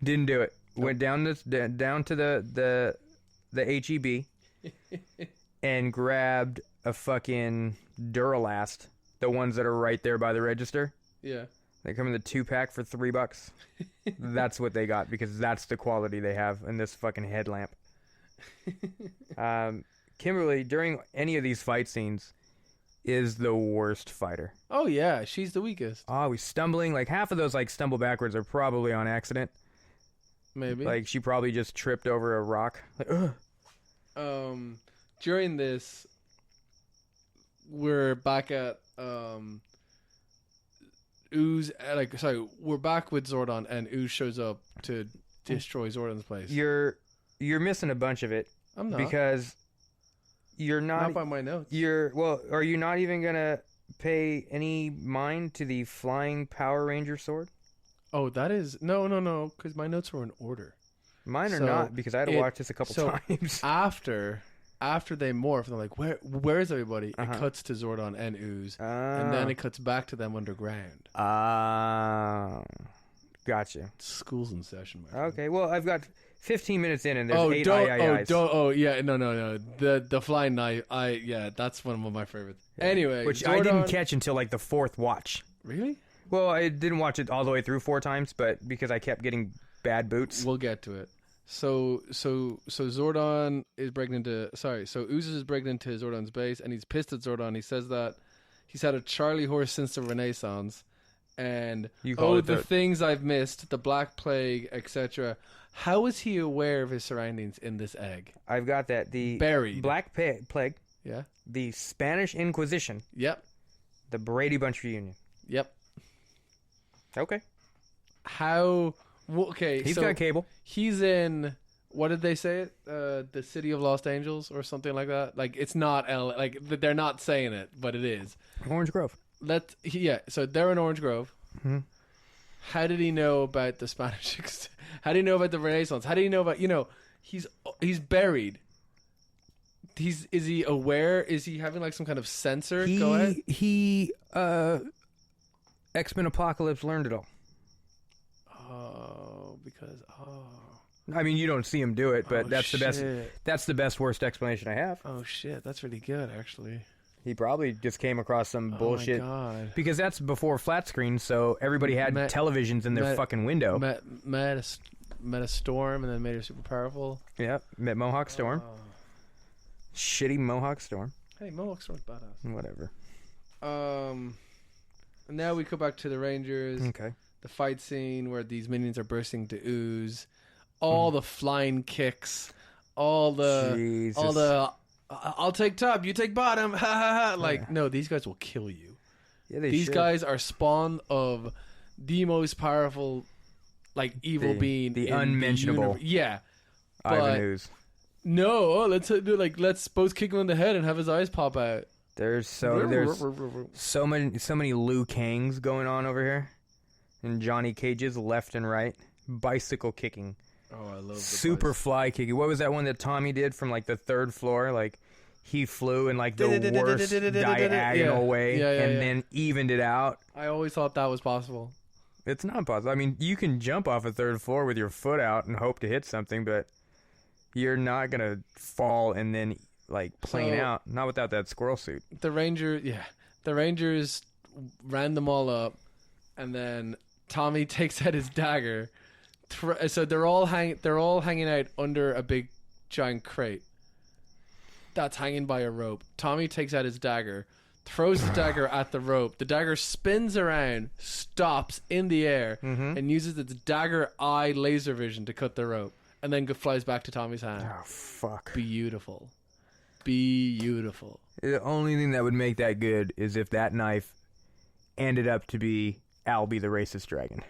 Didn't do it. Nope. Went down to the HEB and grabbed a fucking Duralast, the ones that are right there by the register. Yeah. They come in the 2-pack for $3. That's what they got because that's the quality they have in this fucking headlamp. Kimberly, during any of these fight scenes, is the worst fighter. Oh yeah, she's the weakest. Oh, he's stumbling. Like half of those like stumble backwards are probably on accident. Maybe. Like she probably just tripped over a rock. Like, ugh. During this, we're back at Ooze, we're back with Zordon, and Ooze shows up to destroy Zordon's place. You're missing a bunch of it. I'm not. Because you're not by my notes. Are you not even gonna pay any mind to the flying Power Ranger sword? Oh, that is no, because my notes were in order. Mine are not, because I had to watch this a couple times. After they morph, they're like, where is everybody? It cuts to Zordon and Ooze, and then it cuts back to them underground. Gotcha. School's in session, my friend. Okay, well, I've got 15 minutes in, and there's 8 IIIs. No. The flying knife, that's one of my favorites. Yeah. Anyway, which Zordon... I didn't catch until like the 4th watch. Really? Well, I didn't watch it all the way through 4 times, but because I kept getting bad boots. We'll get to it. So Zordon is breaking into... Sorry, so Ooze is breaking into Zordon's base, and he's pissed at Zordon. He says that he's had a Charlie horse since the Renaissance, and the things I've missed, the Black Plague, etc. How is he aware of his surroundings in this egg? I've got that. The buried Black Plague. Yeah. The Spanish Inquisition. Yep. The Brady Bunch reunion. Yep. Okay. How... Okay, he's got cable. He's in what did they say it? The city of Los Angeles or something like that. Like it's not L. Like they're not saying it, but it is. Orange Grove. So they're in Orange Grove. Mm-hmm. How did he know about the Spanish? How did he know about the Renaissance? How did he know about he's buried. Is he aware? Is he having like some kind of sensor? Go ahead. X-Men Apocalypse learned it all. I mean, you don't see him do it, but that's the best worst explanation I have. Oh shit, that's really good actually. He probably just came across some bullshit. Oh my God. Because that's before flat screen, so everybody had televisions in their fucking window. Met a storm and then made her super powerful. Yeah, met Mohawk Storm. Shitty Mohawk Storm. Hey, Mohawk Storm's badass. Whatever. And now we go back to the Rangers. Okay. The fight scene where these minions are bursting to ooze. All the flying kicks. All the I'll take top, you take bottom. Ha ha ha. Like, no, these guys will kill you. Yeah, these guys are spawned of the most powerful, like, evil being. The unmentionable. Yeah. Ivan Ooze. No, let's both kick him in the head and have his eyes pop out. There's so many Liu Kangs going on over here. And Johnny Cages left and right. Bicycle kicking. Oh, I love the super fly kicking. What was that one that Tommy did from like the third floor? Like he flew in like the worst diagonal way and then evened it out. I always thought that was possible. It's not possible. I mean, you can jump off a third floor with your foot out and hope to hit something, but you're not gonna fall and then like plane out. Not without that squirrel suit. The Rangers ran them all up, and then Tommy takes out his dagger. So they're all hanging out under a big giant crate that's hanging by a rope. Tommy takes out his dagger, throws his dagger at the rope. The dagger spins around, stops in the air, and uses its dagger eye laser vision to cut the rope, and then flies back to Tommy's hand. Oh fuck! Beautiful. The only thing that would make that good is if that knife ended up to be Albie the racist dragon.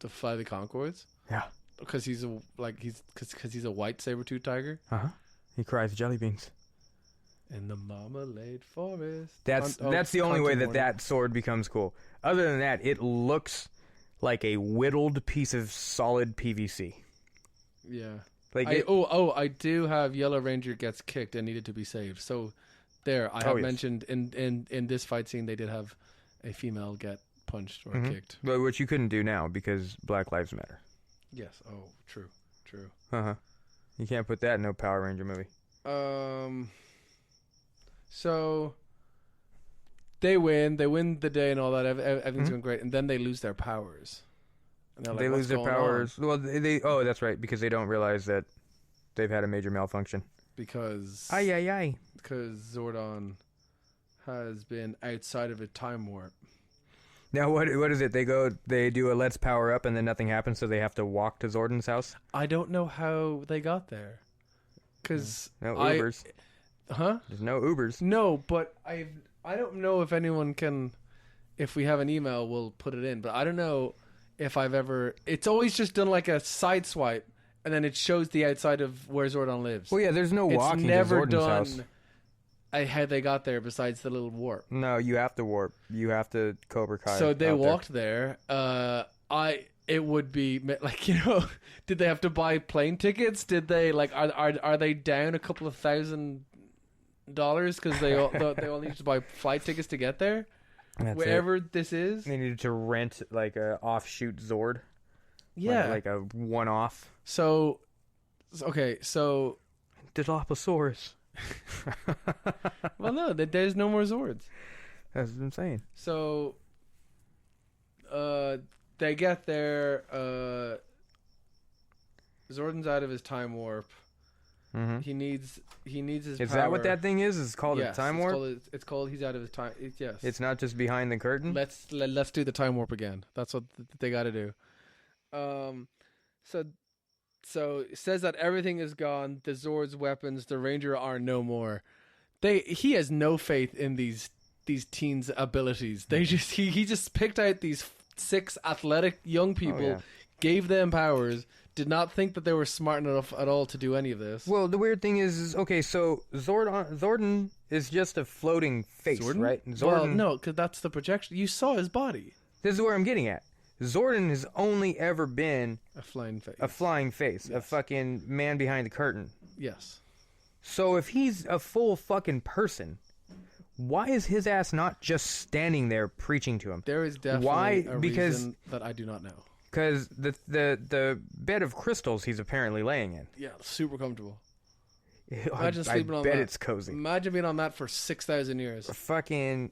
To fly the Concords? Yeah. Because he's a white saber-tooth tiger? Uh-huh. He cries jelly beans. In the marmalade forest. That's the only way that sword becomes cool. Other than that, it looks like a whittled piece of solid PVC. Yeah. Like I do have Yellow Ranger gets kicked and needed to be saved. So there, I have mentioned in this fight scene they did have a female get punched or kicked. But which you couldn't do now because Black Lives Matter. Yes. Oh, true. Uh-huh. You can't put that in no Power Ranger movie. So they win the day and all that. Everything's going great, and then they lose their powers. And like, they lose their powers. Well, oh, that's right, because they don't realize that they've had a major malfunction. Because because Zordon has been outside of a time warp. Now, what is it? They do a let's power up, and then nothing happens, so they have to walk to Zordon's house? I don't know how they got there. Because no Ubers. Huh? There's no Ubers. No, but I don't know if anyone can, if we have an email, we'll put it in. But I don't know if I've ever, it's always just done like a side swipe, and then it shows the outside of where Zordon lives. Well, yeah, there's no walking to Zordon's house. How they got there besides the little warp. No, you have to warp. You have to Cobra Kai. So they walked there. It would be like, did they have to buy plane tickets? Did they like are they down a couple of $1,000 because they all need to buy flight tickets to get there? That's wherever this is. They needed to rent like a offshoot Zord. Yeah, like a one-off. So Dilophosaurus. Well, no, there's no more Zords. That's what I'm saying. So, they get there. Zordon's out of his time warp. Mm-hmm. He needs his. Is power. that what that thing is? It's called a time warp. It's called. He's out of his time. Yes. It's not just behind the curtain. Let's do the time warp again. That's what they got to do. So it says that everything is gone. The Zord's weapons, the Ranger are no more. He has no faith in these teens' abilities. He just picked out these 6 athletic young people, gave them powers, did not think that they were smart enough at all to do any of this. Well, the weird thing is okay, so Zordon is just a floating face, Zordon? right? Well, no, because that's the projection. You saw his body. This is where I'm getting at. Zordon has only ever been A flying face. a flying face, a fucking man behind the curtain. Yes. So if he's a full fucking person, why is his ass not just standing there preaching to him? There is definitely a reason that I do not know. Because the bed of crystals he's apparently laying in. Yeah, super comfortable. Imagine sleeping on bet that. it's cozy. Imagine being on that for 6,000 years. Fucking,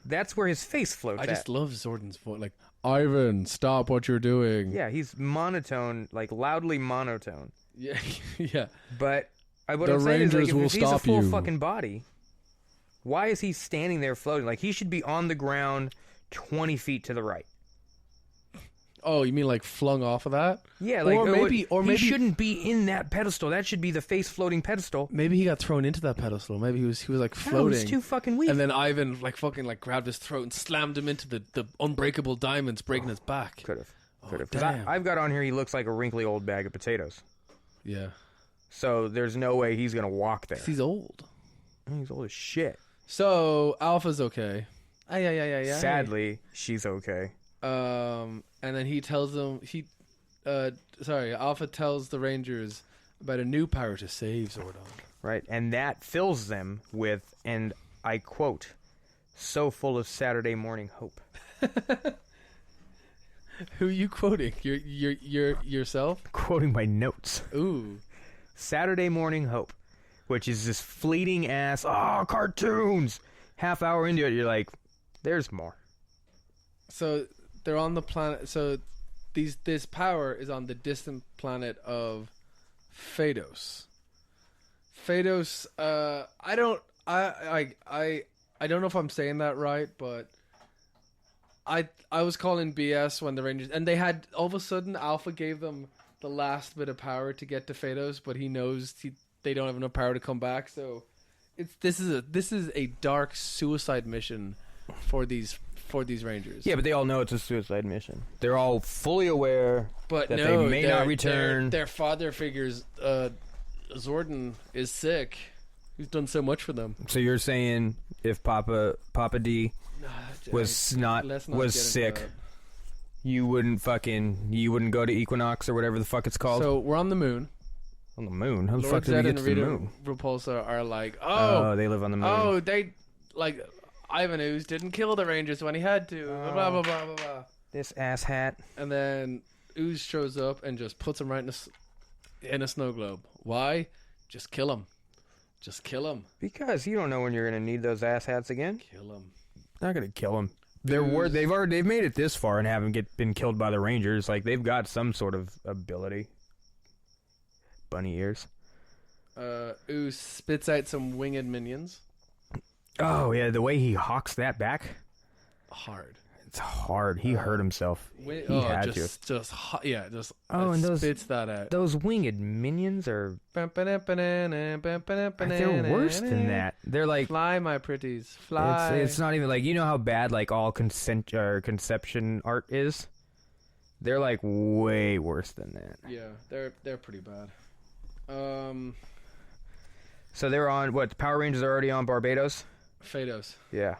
that's where his face floats I just at. love Zordon's voice. Like, Ivan, stop what you're doing. Yeah, he's monotone, like loudly monotone. Yeah, yeah. But what The I'm saying is, like, Rangers will if he's a stop full you. fucking body, why is he standing there floating? Like, he should be on the ground 20 feet to the right. Oh, you mean like flung off of that? Yeah, like maybe he shouldn't be in that pedestal. That should be the face floating pedestal. Maybe he got thrown into that pedestal. Maybe he was like No, floating. he's too fucking weak. And then Ivan grabbed his throat and slammed him into the unbreakable diamonds, breaking his back. Could have. Oh, Because I've got on here, he looks like a wrinkly old bag of potatoes. Yeah. So there's no way he's going to walk there. 'Cause he's old. He's old as shit. So Alpha's okay. Yeah. Sadly, she's okay. And then he tells them Alpha tells the Rangers about a new power to save Zordon. Right, and that fills them with, and I quote, "so full of Saturday morning hope." Who are you quoting? Yourself? Quoting my notes. Ooh. Saturday morning hope, which is this fleeting ass, cartoons. Half hour into it, you're like, there's more. So they're on the planet. So this power is on the distant planet of Phaedos. Phaedos. I don't know if I'm saying that right, but I was calling BS when the Rangers, and they had, all of a sudden Alpha gave them the last bit of power to get to Phaedos, but he knows they don't have enough power to come back. So this is a dark suicide mission for these Rangers. Yeah, but they all know it's a suicide mission. They're all fully aware that they may not return. Their father figures, Zordon is sick. He's done so much for them. So you're saying if Papa D was sick, you wouldn't go to Equinox or whatever the fuck it's called? So we're on the moon. On the moon? How the Lord fuck did we Zed get and to the Rita moon? Repulsa are like, they live on the moon. Oh, they like Ivan Ooze didn't kill the Rangers when he had to. Blah blah blah blah blah. This ass hat. And then Ooze shows up and just puts him right in a snow globe. Why? Just kill him. Just kill him. Because you don't know when you're gonna need those ass hats again. Kill him. Not gonna kill him. They've made it this far and haven't been killed by the Rangers. Like, they've got some sort of ability. Bunny ears. Ooze spits out some winged minions. Oh yeah, the way he hawks that back. Hard. It's hard. He hurt himself. And those spits that out. Those winged minions are. They're worse than that. They're like, fly, my pretties, fly. It's not even like, you know how bad like all conception art is. They're like way worse than that. Yeah, they're pretty bad. So they're on what? The Power Rangers are already on Barbados. Phaedos. Yeah.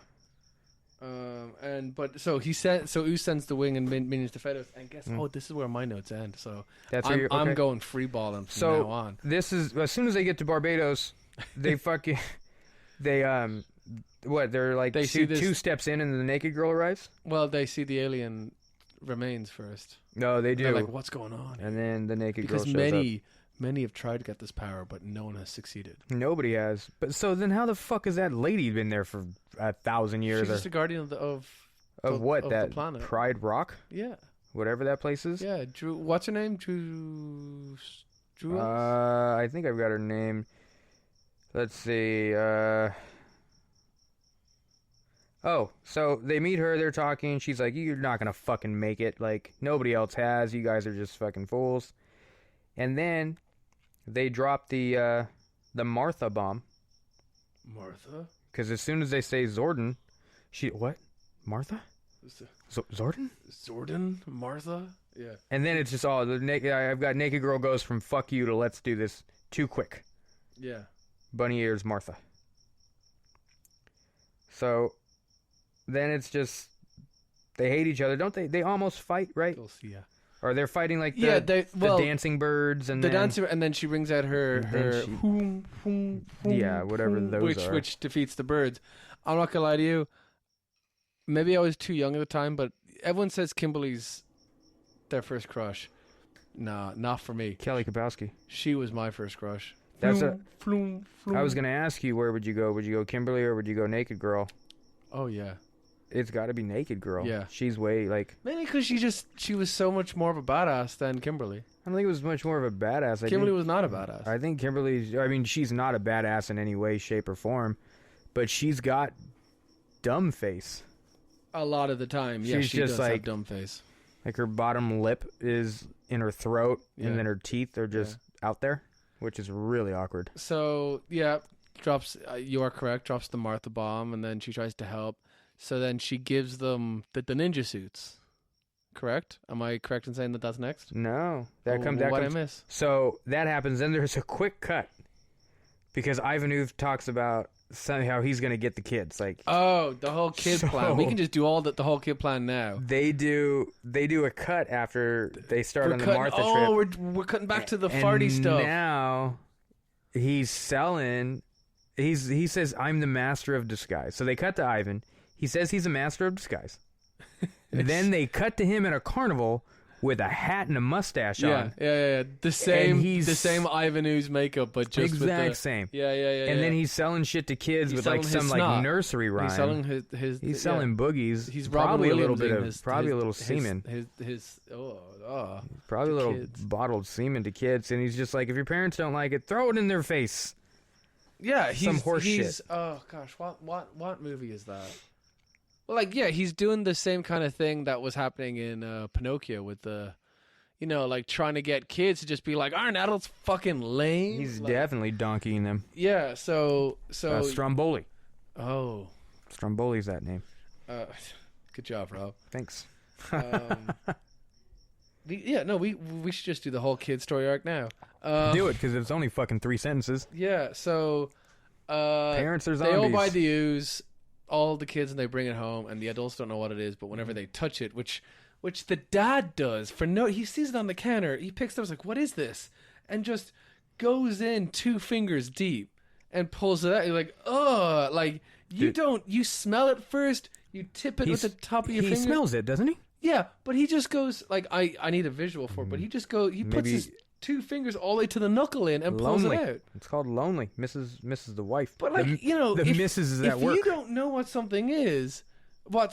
Ooze sends the wing and minions to Phaedos, and guess this is where my notes end. So That's I'm going free balling from now on. This is, as soon as they get to Barbados, they fucking they're like They see two steps in and the naked girl arrives. Well, they see the alien remains first. No, they do. They're like, what's going on? And then the naked girl because shows up. many have tried to get this power, but no one has succeeded. Nobody has. But so then, how the fuck has that lady been there for 1,000 years? She's just a guardian of what? That the planet. Pride Rock? Yeah. Whatever that place is. Yeah. Drew. What's her name? Drew. I think I've got her name. Let's see. Oh, so they meet her. They're talking. She's like, "You're not gonna fucking make it. Like, nobody else has. You guys are just fucking fools." And then they drop the Martha bomb. Martha? Because as soon as they say Zordon, what? Martha? Zordon? Zordon? Martha? Yeah. And then it's just all I've got naked girl goes from fuck you to let's do this too quick. Yeah. Bunny ears Martha. So then it's just they hate each other, don't they? They almost fight, right? Yeah. Or they're fighting like the dancing birds and then she brings out her whatever those are, which defeats the birds. I'm not gonna lie to you. Maybe I was too young at the time, but everyone says Kimberly's their first crush. Nah, not for me. Kelly Kapowski. She was my first crush. I was gonna ask you, where would you go? Would you go Kimberly or would you go Naked Girl? Oh yeah. It's got to be Naked Girl. Yeah. She's way, like... Mainly because she was so much more of a badass than Kimberly. I don't think it was much more of a badass. Kimberly was not a badass. I think Kimberly's... I mean, she's not a badass in any way, shape, or form. But she's got dumb face. A lot of the time, yeah, she does have dumb face. Like her bottom lip is in her throat, and then her teeth are just out there, which is really awkward. So, yeah, drops... you are correct, drops the Martha bomb, and then she tries to help. So then she gives them the ninja suits. Correct? Am I correct in saying that that's next? No. What did I miss? So that happens. Then there's a quick cut. Because Ivanov talks about somehow he's going to get the kids. Like, oh, the whole kid plan. We can just do the whole kid plan now. They do a cut after they start on the Martha trip. Oh, we're cutting back to the farty stuff. Now he's selling. He says, I'm the master of disguise. So they cut to Ivan. He says he's a master of disguise. Then they cut to him at a carnival with a hat and a mustache on. Yeah. The same Ivan Ooze makeup, but just exact same. Yeah. And then he's selling shit to kids with like some like nursery rhyme. He's selling He's selling boogies. He's probably a little bit of a little semen. Probably a little bottled semen to kids, and he's just like, if your parents don't like it, throw it in their face. Yeah, some horse shit. Oh gosh, what movie is that? Well, like, yeah, he's doing the same kind of thing that was happening in Pinocchio with the, like trying to get kids to just be like, aren't adults fucking lame? He's definitely donkeying them. Yeah, so Stromboli. Oh. Stromboli's that name. Good job, Rob. Thanks. We should just do the whole kid story arc now. Do it, because it's only fucking 3 sentences. Yeah, so parents are zombies. They all buy the ooze, all the kids, and they bring it home, and the adults don't know what it is, but whenever they touch it, which the dad does, he sees it on the counter, he picks it up, he's like, what is this? And just goes in 2 fingers deep and pulls it out. You're like, ugh, like, you smell it first, you tip it with the top of your finger. He smells it, doesn't he? Yeah, but he just goes, like, I need a visual for it, but he puts his 2 fingers all the way to the knuckle in and pulls it out. It's called lonely. Mrs. the wife. But like, the missus is at work. If you don't know what something is, what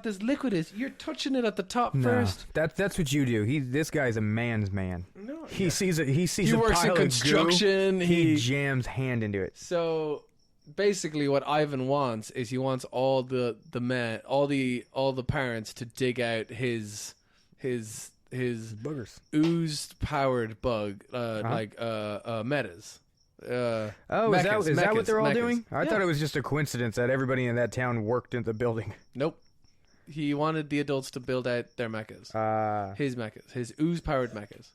this liquid is, you're touching it at the top first. That's what you do. This guy's a man's man. No, he sees he works pile in construction. Of goo, he jams hand into it. So basically, what Ivan wants is he wants all the men, all the parents to dig out his boogers, ooze powered bug, like metas. Is that what they're all doing? I thought it was just a coincidence that everybody in that town worked in the building. Nope. He wanted the adults to build out their mechas. His mechas. His ooze powered mechas.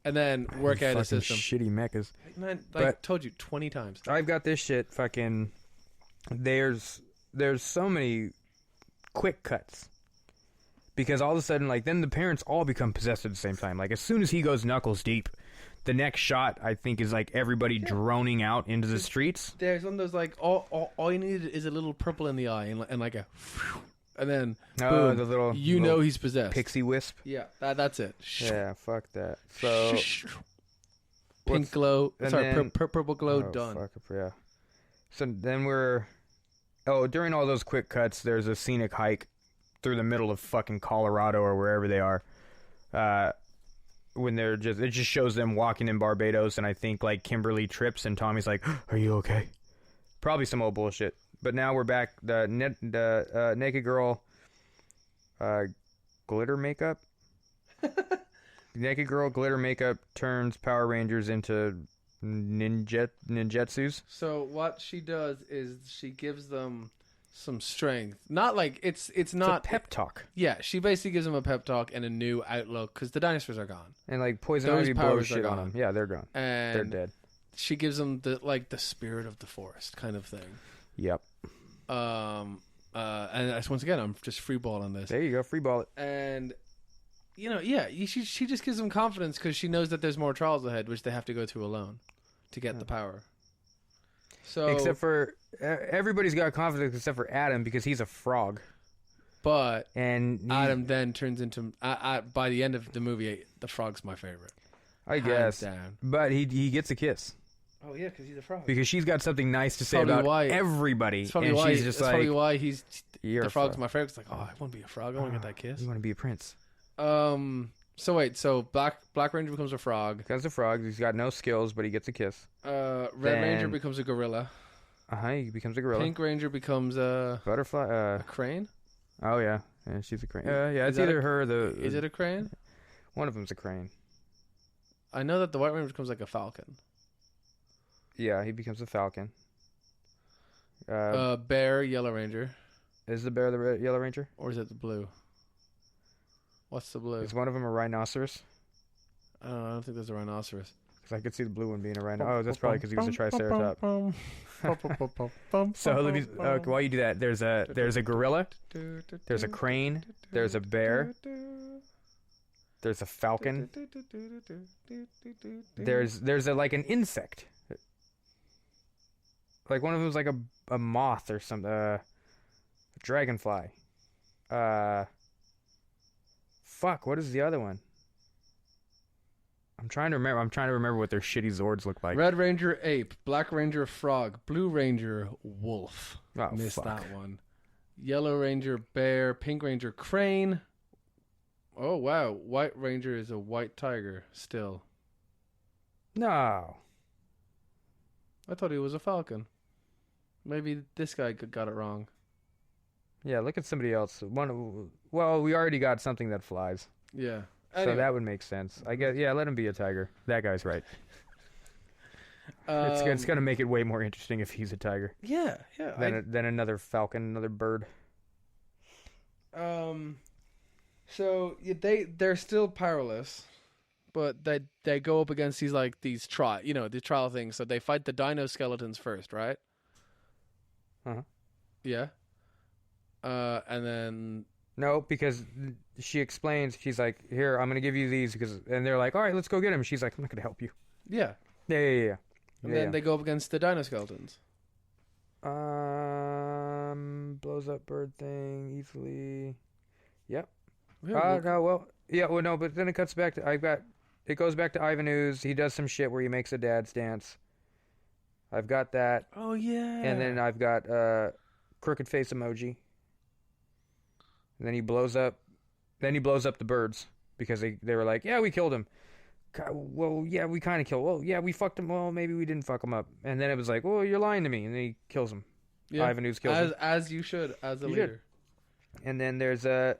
And then work out a system. Shitty mechas. Man, I told you 20 times. I've got this shit fucking... There's so many quick cuts. Because all of a sudden, like, then the parents all become possessed at the same time. Like, as soon as he goes knuckles deep, the next shot, I think, is, like, everybody droning out into the streets. There's one of those, like, all you need is a little purple in the eye and like a... And then, boom, the little, know he's possessed. Pixie wisp. Yeah, that's it. Yeah, fuck that. So... Pink glow. Sorry, purple glow, done. Fuck, yeah. So then during all those quick cuts, there's a scenic hike through the middle of fucking Colorado or wherever they are. When it just shows them walking in Barbados, and I think like Kimberly trips and Tommy's like, "Are you okay?" Probably some old bullshit. But now we're back. The naked girl, glitter makeup. Naked girl glitter makeup turns Power Rangers into ninjutsus. So what she does is she gives them some strength. Not like it's not a pep talk. Yeah, she basically gives him a pep talk and a new outlook because the dinosaurs are gone. And like Poison Those Ivy blows powers are shit on gone. them. Yeah, they're gone. And They're dead. she gives him the spirit of the forest kind of thing. Yep. And once again, I'm just freeballing this. There you go, free ball it. And she just gives him confidence because she knows that there's more trials ahead, which they have to go through alone to get the power. So, except for everybody's got confidence except for Adam because he's a frog. But And Adam then turns into by the end of the movie, the frog's my favorite. I Hands guess. down. But he gets a kiss. Oh yeah, because he's a frog. Because she's got something nice to say Probably about why- everybody. That's probably And why. she's just That's like, probably why he's you're the a frog's frog. my favorite. It's like, oh, I want to be a frog. I want to get that kiss. You want to be a prince. So wait. So Black Ranger becomes a frog. Becomes a frog. He's got no skills, but he gets a kiss. Red Ranger becomes a gorilla. He becomes a gorilla. Pink Ranger becomes a Butterfly. crane. Oh yeah, she's a crane. Yeah, Is it's that either a- her or the. Is it a crane? One of them's a crane. I know that the White Ranger becomes like a falcon. Yeah, he becomes a falcon. Bear, Yellow Ranger, Is the bear the Yellow Ranger? or is it the blue? What's the blue? Is one of them a rhinoceros? I don't know. I don't think there's a rhinoceros. Because I could see the blue one being a rhino. Oh, that's probably because he was a triceratops. So let me. While you do that, there's a gorilla. There's a crane. There's a bear. There's a falcon. There's like an insect. Like one of them was like a moth or something. A dragonfly. Fuck. What is the other one? I'm trying to remember what their shitty Zords look like. Red Ranger ape, Black Ranger frog, Blue Ranger wolf. Oh, Missed fuck. that one. Yellow Ranger bear, Pink Ranger crane. Oh wow, White Ranger is a white tiger still. No. I thought he was a falcon. Maybe this guy got it wrong. Yeah, look at somebody else. Well, we already got something that flies. Yeah. So Anyway, that would make sense. I guess, yeah, let him be a tiger. That guy's right. It's going to make it way more interesting if he's a tiger yeah. than another falcon, another bird. So they're still powerless, but they go up against these trial things. So they fight the dino skeletons first, right? Uh-huh. Yeah. And then No, because she explains, she's like, here, I'm going to give you these, and they're like, all right, let's go get him. She's like, I'm not going to help you. yeah, Yeah. and then they go up against the dino skeletons. Blows up bird thing easily. Yep. Yeah, No, but then it cuts back to, it goes back to Ivan Ooze. He does some shit where he makes a dad's dance. I've got that. oh yeah. And then I've got, crooked face emoji. And then he blows up the birds because they were like, yeah, we killed him. Well, yeah, we kind of killed. Well, yeah, we fucked him. Well, maybe we didn't fuck him up. And then it was like, well, you're lying to me. And then he kills him. yeah. Ivan Ooze kills him. As you should, as a You leader. And then there's an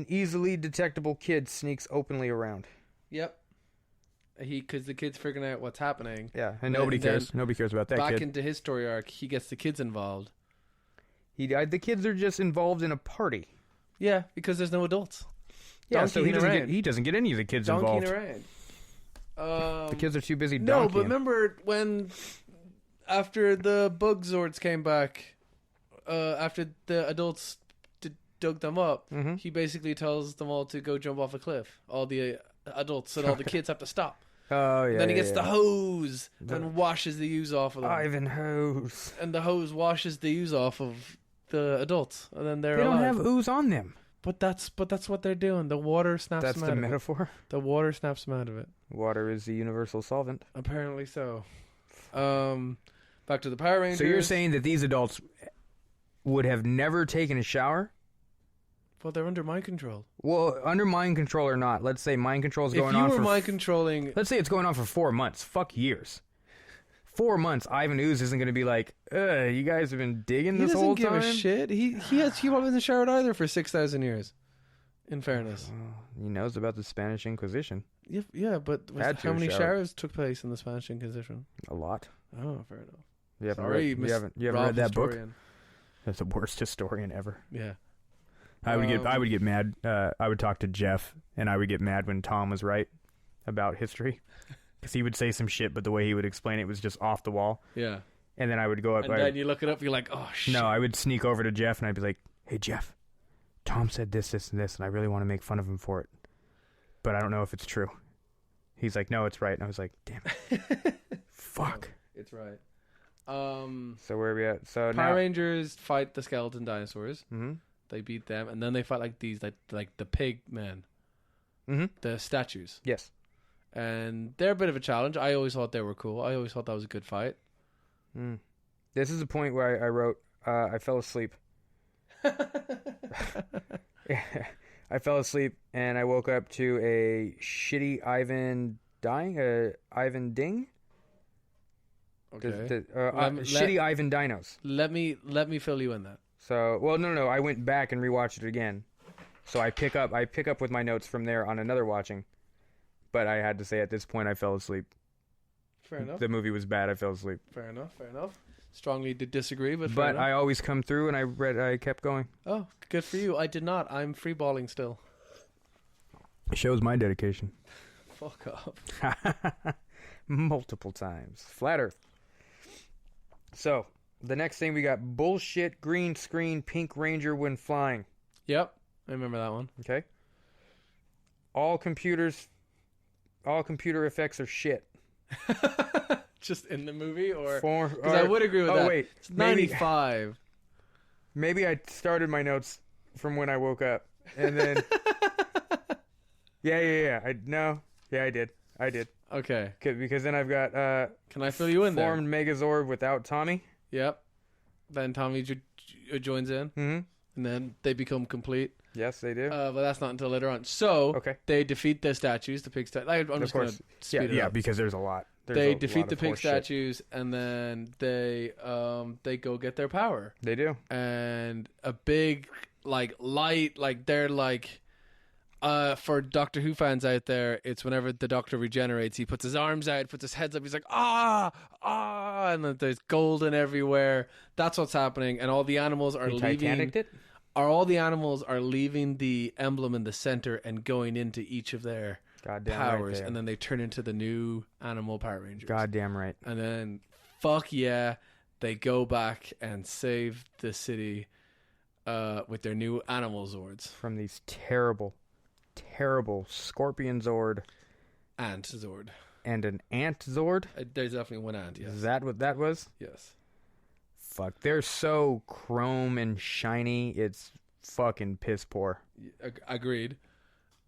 easily detectable kid sneaks openly around. Yep. Because the kid's figuring out what's happening. Yeah, and And nobody then cares. Nobody cares about that Back kid. into his story arc, he gets the kids involved. The kids are just involved in a party. Yeah, because there's no adults. Yeah, so Donkeying he doesn't get any of the kids Donkeying involved. around. The kids are too busy No, donkeying. but remember when after the bug zords came back, after the adults dug them up, Mhm. he basically tells them all to go jump off a cliff. All the adults and all the kids have to stop. Oh yeah. Then he gets yeah. the hose and washes the ooze off of them. Ivan Hose. And the hose washes the ooze off of the adults, and then they're They don't alive. have ooze on them. But that's what they're doing. The water snaps That's them the out of it. metaphor. The water snaps them out of it. Water is the universal solvent. Apparently so. Back to the Power Rangers. So you're saying that these adults would have never taken a shower? Well, they're under mind control. Well, under mind control or not, let's say mind control is going If you on were for... mind controlling... Let's say it's going on for 4 months. Fuck years. 4 months, Ivan Ooze isn't going to be like, you guys have been digging He this doesn't whole give time? a shit. He probably hasn't showered either for 6,000 years. In fairness. He knows about the Spanish Inquisition. Yeah, but Had to how many shower. showers took place in the Spanish Inquisition? A lot. Oh, fair enough. You haven't Sorry, read, you haven't read that book? That's the worst historian ever. Yeah. I would get mad. I would talk to Jeff, and I would get mad when Tom was right about history, because he would say some shit, but the way he would explain it was just off the wall. Yeah. And then I would go up. And then you look it up, you're like, oh shit. No, I would sneak over to Jeff, and I'd be like, "Hey Jeff, Tom said this, this, and this, and I really want to make fun of him for it, but I don't know if it's true." He's like, "No, it's right." And I was like, "Damn it, fuck." No, it's right. So where are we at? So Power Rangers fight the skeleton dinosaurs. Mm-hmm. They beat them, and then they fight like these, like the pig men, the statues. Yes. And they're a bit of a challenge. I always thought they were cool. I always thought that was a good fight. This is a point where I wrote, I fell asleep. I fell asleep, and I woke up to a shitty Ivan dying. Ivan Ding. Okay. Shitty Ivan Dinos. Let me fill you in that. So, well, no. I went back and rewatched it again. So I pick up with my notes from there on another watching. But I had to say at this point I fell asleep. Fair enough. The movie was bad. I fell asleep. Fair enough. Strongly disagree, but But I always come through, and I kept going. Oh, good for you. I did not. I'm freeballing still. Shows my dedication. Fuck off. Multiple times. Flat Earth. So, the next thing we got, bullshit green screen pink ranger when flying. Yep, I remember that one. Okay. All computer effects are shit. Just in the movie, or because I would agree with that. Oh wait, it's 95. Maybe I started my notes from when I woke up, and then yeah. I did. Okay. Because then I've got Can I fill you in there? Formed Megazord without Tommy. Yep. Then Tommy joins in, and then they become complete. Yes, they do. But that's not until later on. So they defeat the statues, the pig statues. I'm just going to speed it up. Yeah, because there's a lot. They defeat the pig statues, and then they go get their power. They do. And a big light, they're for Doctor Who fans out there, it's whenever the Doctor regenerates, he puts his arms out, puts his heads up, he's like, and then there's golden everywhere. That's what's happening, and all the animals are leaving. All the animals are leaving the emblem in the center and going into each of their powers, and then they turn into the new animal Power Rangers. Goddamn right. And then, fuck yeah, they go back and save the city with their new animal Zords. From these terrible Scorpion Zord. Ant Zord. And an Ant Zord? There's definitely one ant, yes. Is that what that was? Yes. Fuck, they're so chrome and shiny, it's fucking piss poor. Agreed.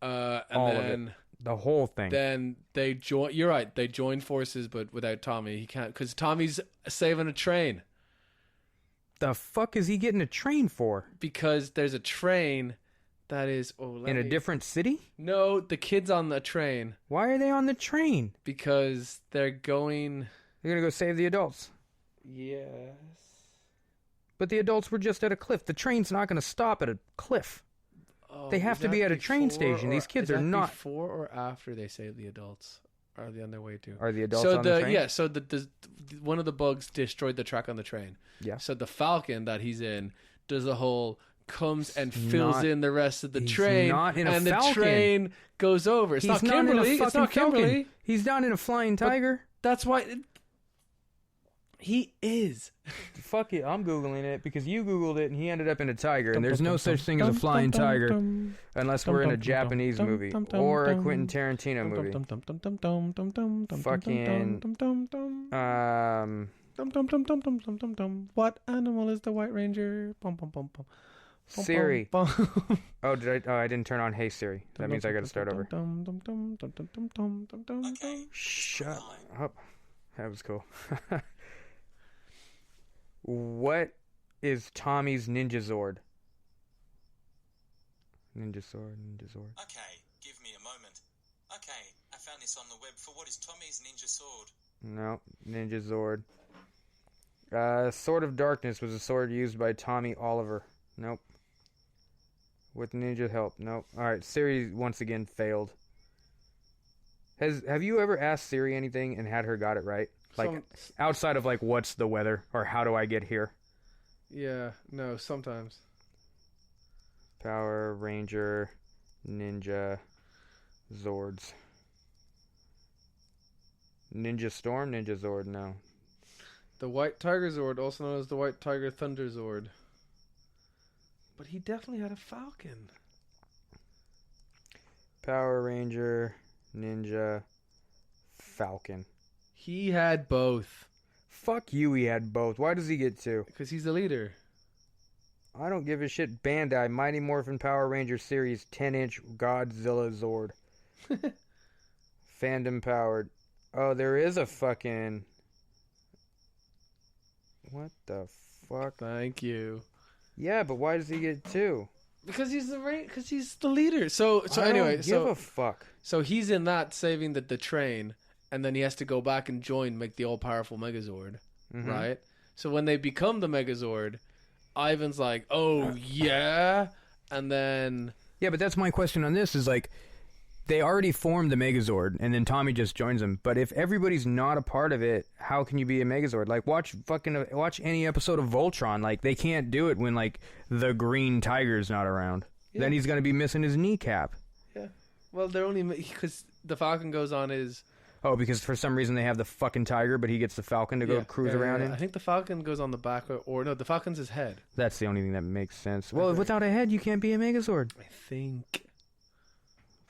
And all then, of it. The whole thing. Then they join. You're right. They join forces, but without Tommy, he can't, because Tommy's saving a train. The fuck is he getting a train for? Because there's a train that is in a different city. No, the kids on the train. Why are they on the train? Because they're going. They're gonna go save the adults. Yes. But the adults were just at a cliff. The train's not gonna stop at a cliff. They have to be at a train station. These kids are not. Before or after they save the adults? Are they on their way to? Are the adults on the train? Yeah, so the one of the bugs destroyed the track on the train. Yeah. So the Falcon that he's in does a whole comes and fills in the rest of the train, not in a and Falcon. The train goes over. It's not Kimberly. It's not Kimberly. Falcon. He's not in a flying tiger. That's why he is. Fuck it, I'm Googling it because you Googled it and he ended up in a tiger, and there's no such thing as a flying tiger unless we're in a Japanese movie or a Quentin Tarantino movie. Fucking What animal is the White Ranger? Siri. I didn't turn on Hey Siri. That means I got to start over. Shut up. That was cool. What is Tommy's Ninja Zord? Ninja Zord. Okay, give me a moment. Okay, I found this on the web. For what is Tommy's Ninja Sword? No, Ninja Zord. Sword of Darkness was a sword used by Tommy Oliver. Nope. With ninja help. Nope. Alright, Siri once again failed. Have you ever asked Siri anything and had her got it right? Like, outside of, like, what's the weather? Or how do I get here? Yeah, no, sometimes. Power Ranger, Ninja, Zords. Ninja Storm, Ninja Zord, no. The White Tiger Zord, also known as the White Tiger Thunder Zord. But he definitely had a falcon. Power Ranger, Ninja, Falcon. He had both. Fuck you, he had both. Why does he get two? Because he's the leader. I don't give a shit. Bandai, Mighty Morphin Power Ranger Series 10-inch Godzilla Zord. Fandom powered. Oh, there is a fucking... What the fuck? Thank you. Yeah, but why does he get two? Because he's the leader. So anyway, don't give a fuck. So he's in that saving the train, and then he has to go back and make the all-powerful Megazord, right? So when they become the Megazord, Ivan's like, "Oh yeah," and then Yeah, but that's my question on this. Is like, they already formed the Megazord, and then Tommy just joins them. But if everybody's not a part of it, how can you be a Megazord? Like, watch any episode of Voltron. Like, they can't do it when like the Green Tiger's not around. Yeah. Then he's gonna be missing his kneecap. yeah. Well, they're only because the Falcon goes on his Oh, because for some reason they have the fucking tiger, but he gets the Falcon to go cruise around in. I think the Falcon goes on the back, or no, the Falcon's his head. That's the only thing that makes sense. Well, without a head, you can't be a Megazord. I think.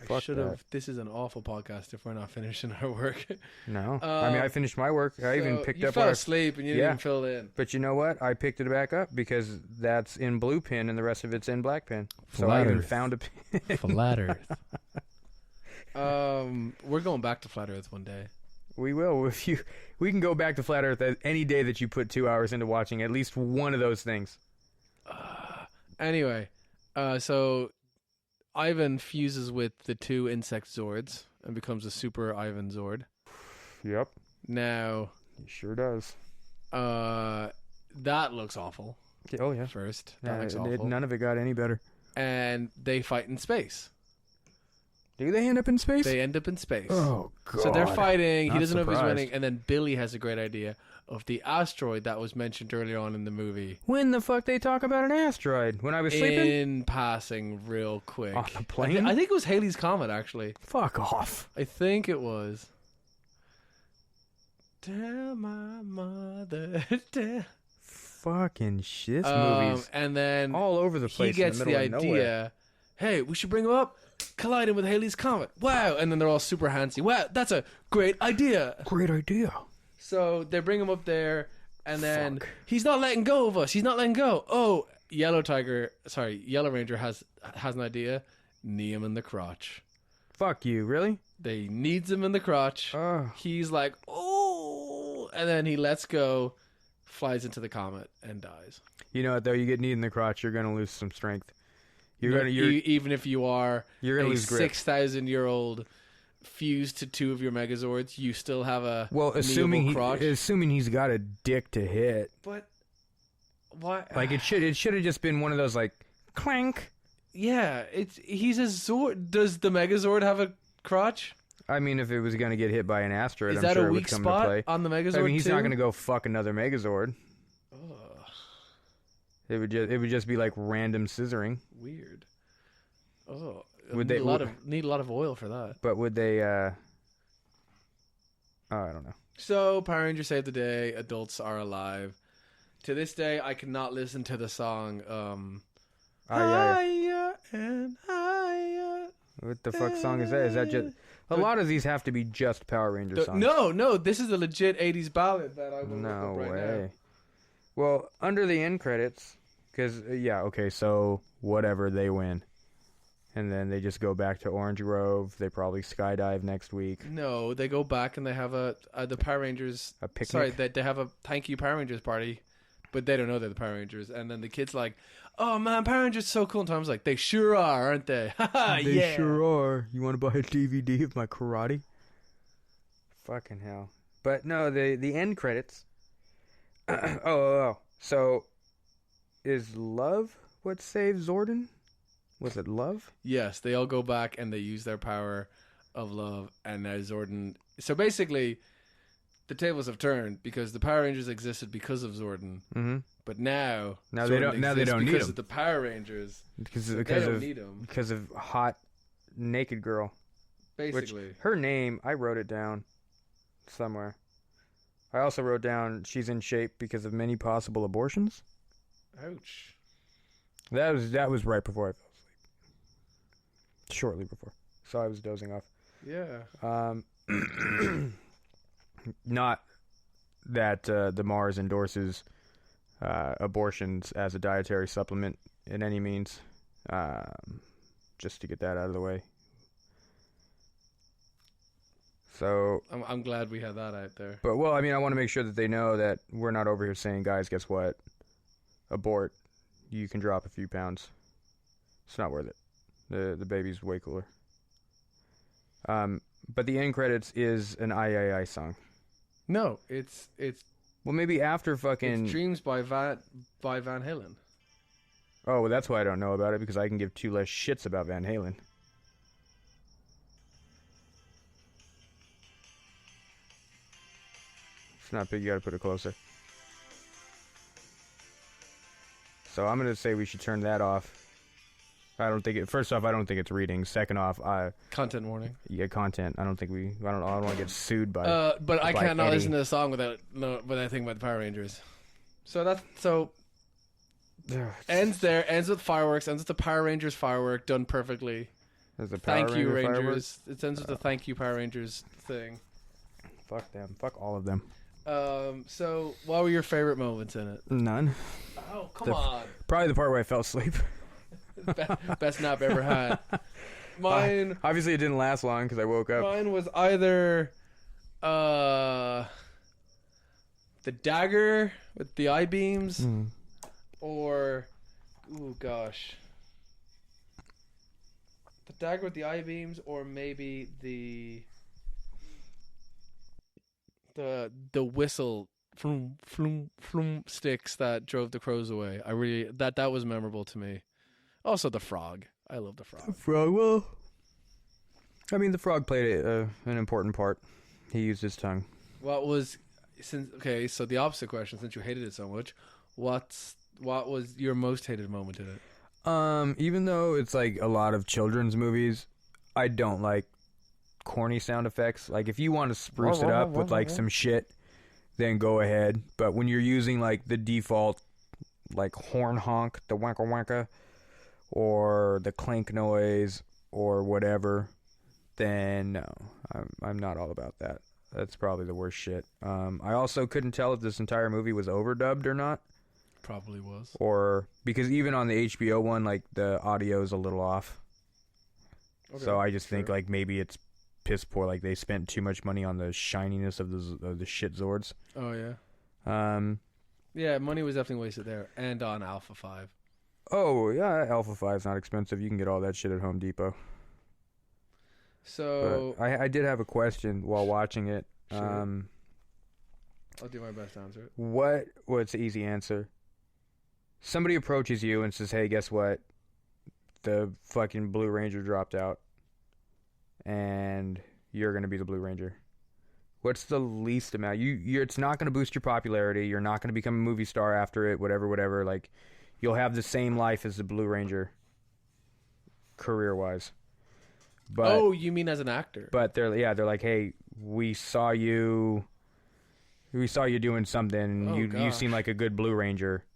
I Fuck should that. have. This is an awful podcast if we're not finishing our work. No, I mean I finished my work. I even picked you up fell our. asleep and you didn't even fill it in. But you know what? I picked it back up because that's in blue pin and the rest of it's in black pin. So Flat I even Earth. found a pin. Flat Earth. We're going back to Flat Earth one day. We will. We can go back to Flat Earth any day that you put 2 hours into watching at least one of those things. Anyway, so Ivan fuses with the two insect Zords and becomes a super Ivan Zord. Yep. Now, He sure does. that looks awful. Oh yeah. First, that looks awful. None of it got any better. And they fight in space. Do they end up in space? They end up in space. Oh god. So they're fighting. Not He doesn't know if he's surprised. winning. And then Billy has a great idea of the asteroid that was mentioned earlier on in the movie. When the fuck they talk about an asteroid? When I was sleeping? In passing, real quick. On the plane? I think it was Halley's Comet, actually. Fuck off. I think it was. Tell my mother. Fucking shit. This movie's And then all over the place. he gets in the, middle the of idea. nowhere. Hey, we should bring him up. Collide him with Halley's Comet. Wow. And then they're all super handsy. Wow, that's a great idea. Great idea. So they bring him up there, and then Fuck. he's not letting go of us. He's not letting go. Oh, Yellow Ranger has an idea. Knee him in the crotch. Fuck you, really? They needs him in the crotch. Oh. He's like, oh, and then he lets go, flies into the comet, and dies. You know what though? You get kneed in the crotch, you're gonna lose some strength. You're Even if you are gonna a lose grip. 6,000-year-old fused to two of your Megazords, you still have a assuming crotch. assuming he's got a dick to hit. But why? Like it should have just been one of those like clank. Yeah, he's a Zord. Does the Megazord have a crotch? I mean, if it was gonna get hit by an asteroid, Is I'm that sure a it would weak come to spot play. on the Megazord? I mean, he's too? not gonna go fuck another Megazord. Ugh, It would just be like random scissoring. weird. Oh, Would need they- need a lot of oil for that? But would they? Oh, I don't know. So Power Rangers saved the day. Adults are alive. To this day, I cannot listen to the song. Higher and higher. What the fuck song is that? Is that just a lot of these have to be just Power Ranger songs? No, this is a legit 80s ballad that I will look No up right way. now. Well, under the end credits, because so whatever, they win, and then they just go back to Orange Grove. They probably skydive next week. No, they go back and they have the Power Rangers. A picnic. Sorry, they have a thank you Power Rangers party, but they don't know they're the Power Rangers. And then the kid's like, "Oh man, Power Rangers are so cool." And Tom's like, "They sure are, aren't they?" They yeah. sure are. You want to buy a DVD of my karate? Fucking hell. But no, the end credits. oh. So, is love what saves Zordon? Was it love? Yes, they all go back and they use their power of love, and now Zordon. So basically, the tables have turned because the Power Rangers existed because of Zordon, but now they don't. Now they don't need because them of the Power Rangers. because They because don't of need them, because of hot naked girl. basically. Which her name, I wrote it down somewhere. I also wrote down she's in shape because of many possible abortions. Ouch. That was right before I fell asleep. Shortly before, so I was dozing off. Yeah. Not that the Mars endorses abortions as a dietary supplement in any means. Just to get that out of the way. So, I'm glad we had that out there. but well, I mean, I want to make sure that they know that we're not over here saying, guys, guess what? Abort. You can drop a few pounds. It's not worth it. The baby's way cooler. But the end credits is an I song. No, it's Well, maybe after fucking. Dreams by Van Halen. Oh, well, that's why I don't know about it, because I can give two less shits about Van Halen. It's not big, you gotta put it closer. So I'm gonna say we should turn that off. First off, I don't think it's reading. Second off, Content warning. content. I don't want to get sued by. But I by cannot Eddie. listen to the song without thinking about the Power Rangers. So ends there. Ends with fireworks. Ends with the Power Rangers firework done perfectly. There's the Power Thank you, Ranger Rangers. fireworks. It ends with the thank you, Power Rangers thing. Fuck them. Fuck all of them. So what were your favorite moments in it? None. Oh, come on. Probably the part where I fell asleep. Best nap ever had. Mine. Obviously, it didn't last long because I woke up. Mine was either the dagger with the eye beams, or the dagger with the eye beams, or maybe the whistle flum flum flum sticks that drove the crows away. I really that was memorable to me. Also, the frog. I love the frog. Frog, well, I mean, the frog played an important part. He used his tongue. So the opposite question, since you hated it so much, what was your most hated moment in it? Even though it's like a lot of children's movies, I don't like corny sound effects. Like, if you want to spruce it up with like some shit, then go ahead. But when you're using like the default, like horn honk, the wanka wanka, or the clink noise, or whatever, then no, I'm not all about that. That's probably the worst shit. I also couldn't tell if this entire movie was overdubbed or not. Probably was. Or, because even on the HBO one, like, the audio is a little off. Okay, so I just think, like, maybe it's piss poor. Like, they spent too much money on the shininess of the shit Zords. Oh, yeah. Yeah, money was definitely wasted there. And on Alpha 5. Oh, yeah, Alpha 5 is not expensive. You can get all that shit at Home Depot. So... But I did have a question while watching it. Sure. I'll do my best to answer it. What's the easy answer? Somebody approaches you and says, hey, guess what? The fucking Blue Ranger dropped out. And you're going to be the Blue Ranger. What's the least amount? It's not going to boost your popularity. You're not going to become a movie star after it, whatever. Like... You'll have the same life as the Blue Ranger, career-wise. But, you mean as an actor? But they're like, hey, we saw you doing something. You seem like a good Blue Ranger.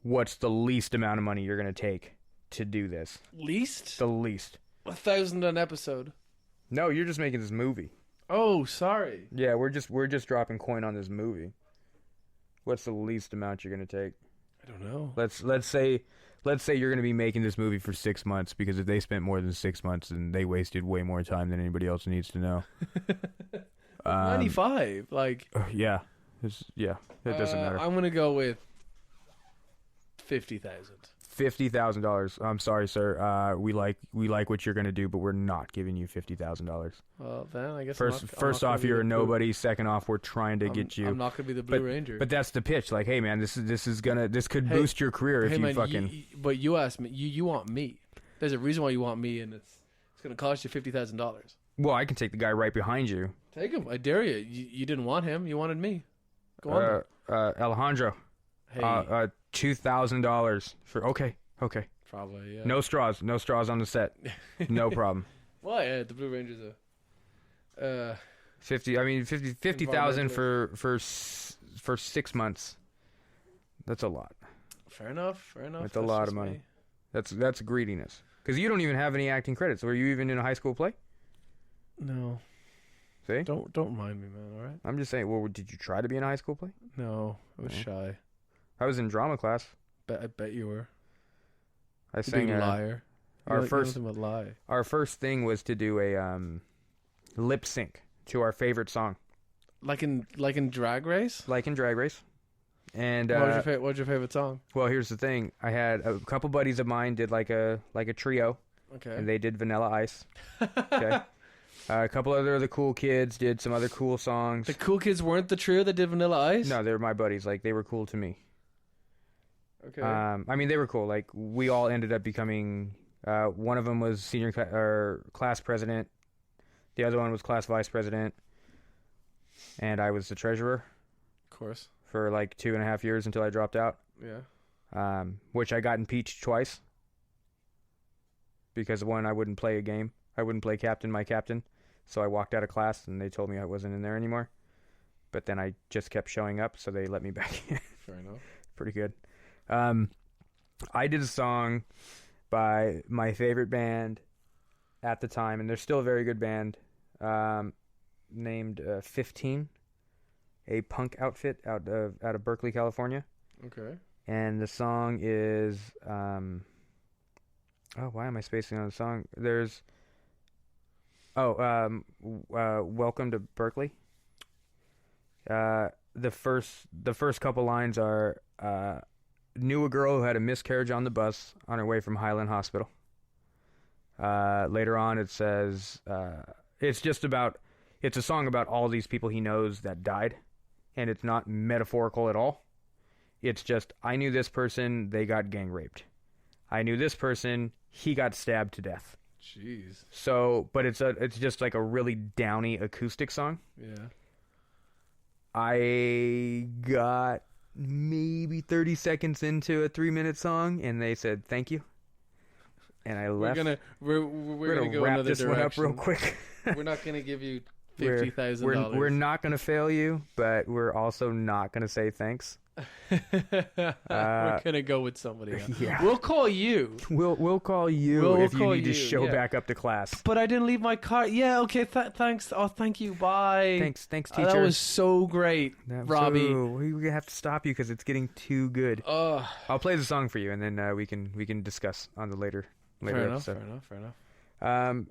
What's the least amount of money you're gonna take to do this? Least? The least. $1,000 an episode. No, you're just making this movie. Oh, sorry. Yeah, we're just dropping coin on this movie. What's the least amount you're gonna take? I don't know. Let's say you're going to be making this movie for 6 months, because if they spent more than 6 months, then they wasted way more time than anybody else needs to know. 95, like yeah, it doesn't matter. I'm gonna go with $50,000. $50,000. I'm sorry, sir. We like what you're going to do, but we're not giving you $50,000. Well, then I guess first off, you're a nobody. Second off, we're trying to get you. I'm not going to be the Blue Ranger. But that's the pitch. Like, hey, man, this could boost your career if you fucking. But you asked me. You want me. There's a reason why you want me, and it's going to cost you $50,000. Well, I can take the guy right behind you. Take him. I dare you. You didn't want him. You wanted me. Go on. Alejandro. Hey. $2,000 for okay. Probably, yeah. No straws on the set. No problem. Why? The Blue Rangers are... 50,000 for 6 months. That's a lot. Fair enough. That's a lot of money. That's greediness. Because you don't even have any acting credits. Were you even in a high school play? No. See? Don't remind me, man, all right? I'm just saying, well, did you try to be in a high school play? No, I was shy. I was in drama class. I bet you were. I sang a liar. Our first thing was to do a lip sync to our favorite song. Like in Drag Race? Like in Drag Race. And what was your favorite song? Well, here's the thing. I had a couple buddies of mine did like a trio. Okay. And they did Vanilla Ice. Okay. A couple other of the cool kids did some other cool songs. The cool kids weren't the trio that did Vanilla Ice? No, they were my buddies. Like, they were cool to me. Okay. I mean, they were cool. Like, we all ended up becoming... one of them was class president. The other one was class vice president. And I was the treasurer. Of course. For like 2.5 years until I dropped out. Yeah. Which I got impeached twice. Because one, I wouldn't play a game. I wouldn't play my captain. So I walked out of class and they told me I wasn't in there anymore. But then I just kept showing up, so they let me back in. Fair enough. Pretty good. I did a song by my favorite band at the time, and they're still a very good band, named 15, a punk outfit out of Berkeley, California. Okay. And the song is why am I spacing on the song? There's Welcome to Berkeley. The first couple lines are knew a girl who had a miscarriage on the bus on her way from Highland Hospital. Later on it says it's a song about all these people he knows that died, and it's not metaphorical at all. It's just, I knew this person, they got gang raped. I knew this person, he got stabbed to death. Jeez. So, but it's just like a really downy acoustic song. Yeah. I got maybe 30 seconds into a 3-minute song, and they said thank you, and I left. We're gonna go wrap another this direction. one up real quick. We're not gonna give you $50,000. We're not gonna fail you, but we're also not gonna say thanks. We're gonna go with somebody else. Yeah. We'll call you. We'll call you if you need to show back up to class. But I didn't leave my car. Yeah, okay. Thanks. Oh, thank you. Bye. Thanks, teacher. That was so great, Robbie. We're gonna have to stop you because it's getting too good. I'll play the song for you, and then we can discuss on the later episode. Fair enough.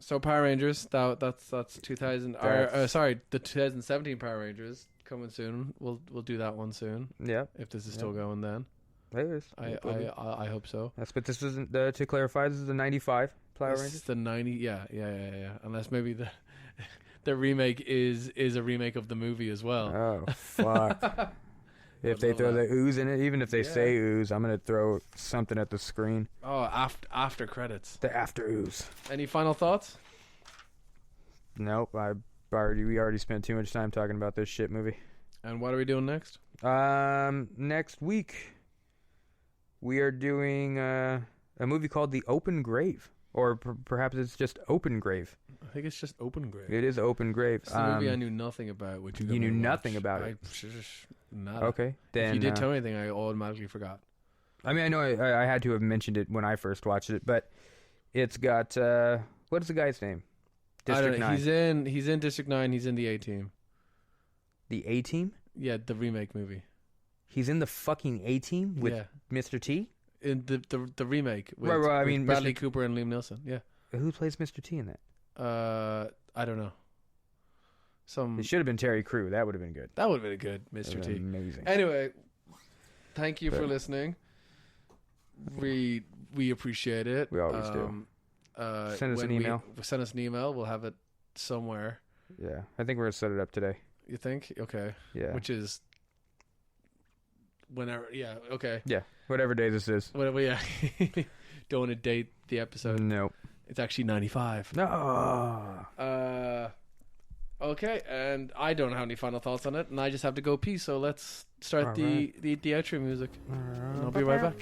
So Power Rangers. That's 2000. The 2017 Power Rangers. Coming soon. We'll do that one soon. Yeah. If this is still going, then it is. I hope so. But this isn't. To clarify, this is the 95 Power Rangers. This is the 90. Yeah. Unless maybe the remake is a remake of the movie as well. Oh fuck! If they throw the ooze in it, even if they say ooze, I'm gonna throw something at the screen. Oh, after credits. The after ooze. Any final thoughts? Nope. We already spent too much time talking about this shit movie. And what are we doing next? Next week we are doing a movie called The Open Grave, or perhaps it's just Open Grave. I think it's just Open Grave. It is Open Grave. It's a movie I knew nothing about. Which you knew nothing about it. Nada. Okay, then if you did tell me anything, I automatically forgot. I mean, I know I had to have mentioned it when I first watched it, but it's got what is the guy's name? District 9. He's in District 9. He's in the A-Team. The A-Team? Yeah, the remake movie. He's in the fucking A-Team with Mr. T? In the remake with, I mean, Bradley Cooper and Liam Neeson. Yeah. Who plays Mr. T in that? I don't know. It should have been Terry Crew. That would have been good. That would have been a good Mr. T. Amazing. Anyway, thank you for listening. We appreciate it. We always do. Send us an email. Send us an email. We'll have it somewhere. Yeah, I think we're gonna set it up today. You think? Okay. Yeah. Which is whenever. Yeah. Okay. Yeah. Whatever day this is. Whatever. Yeah. Don't want to date the episode. Nope. It's actually 95. No. Okay, and I don't have any final thoughts on it, and I just have to go pee. So let's start All the outro music. And I'll be right back.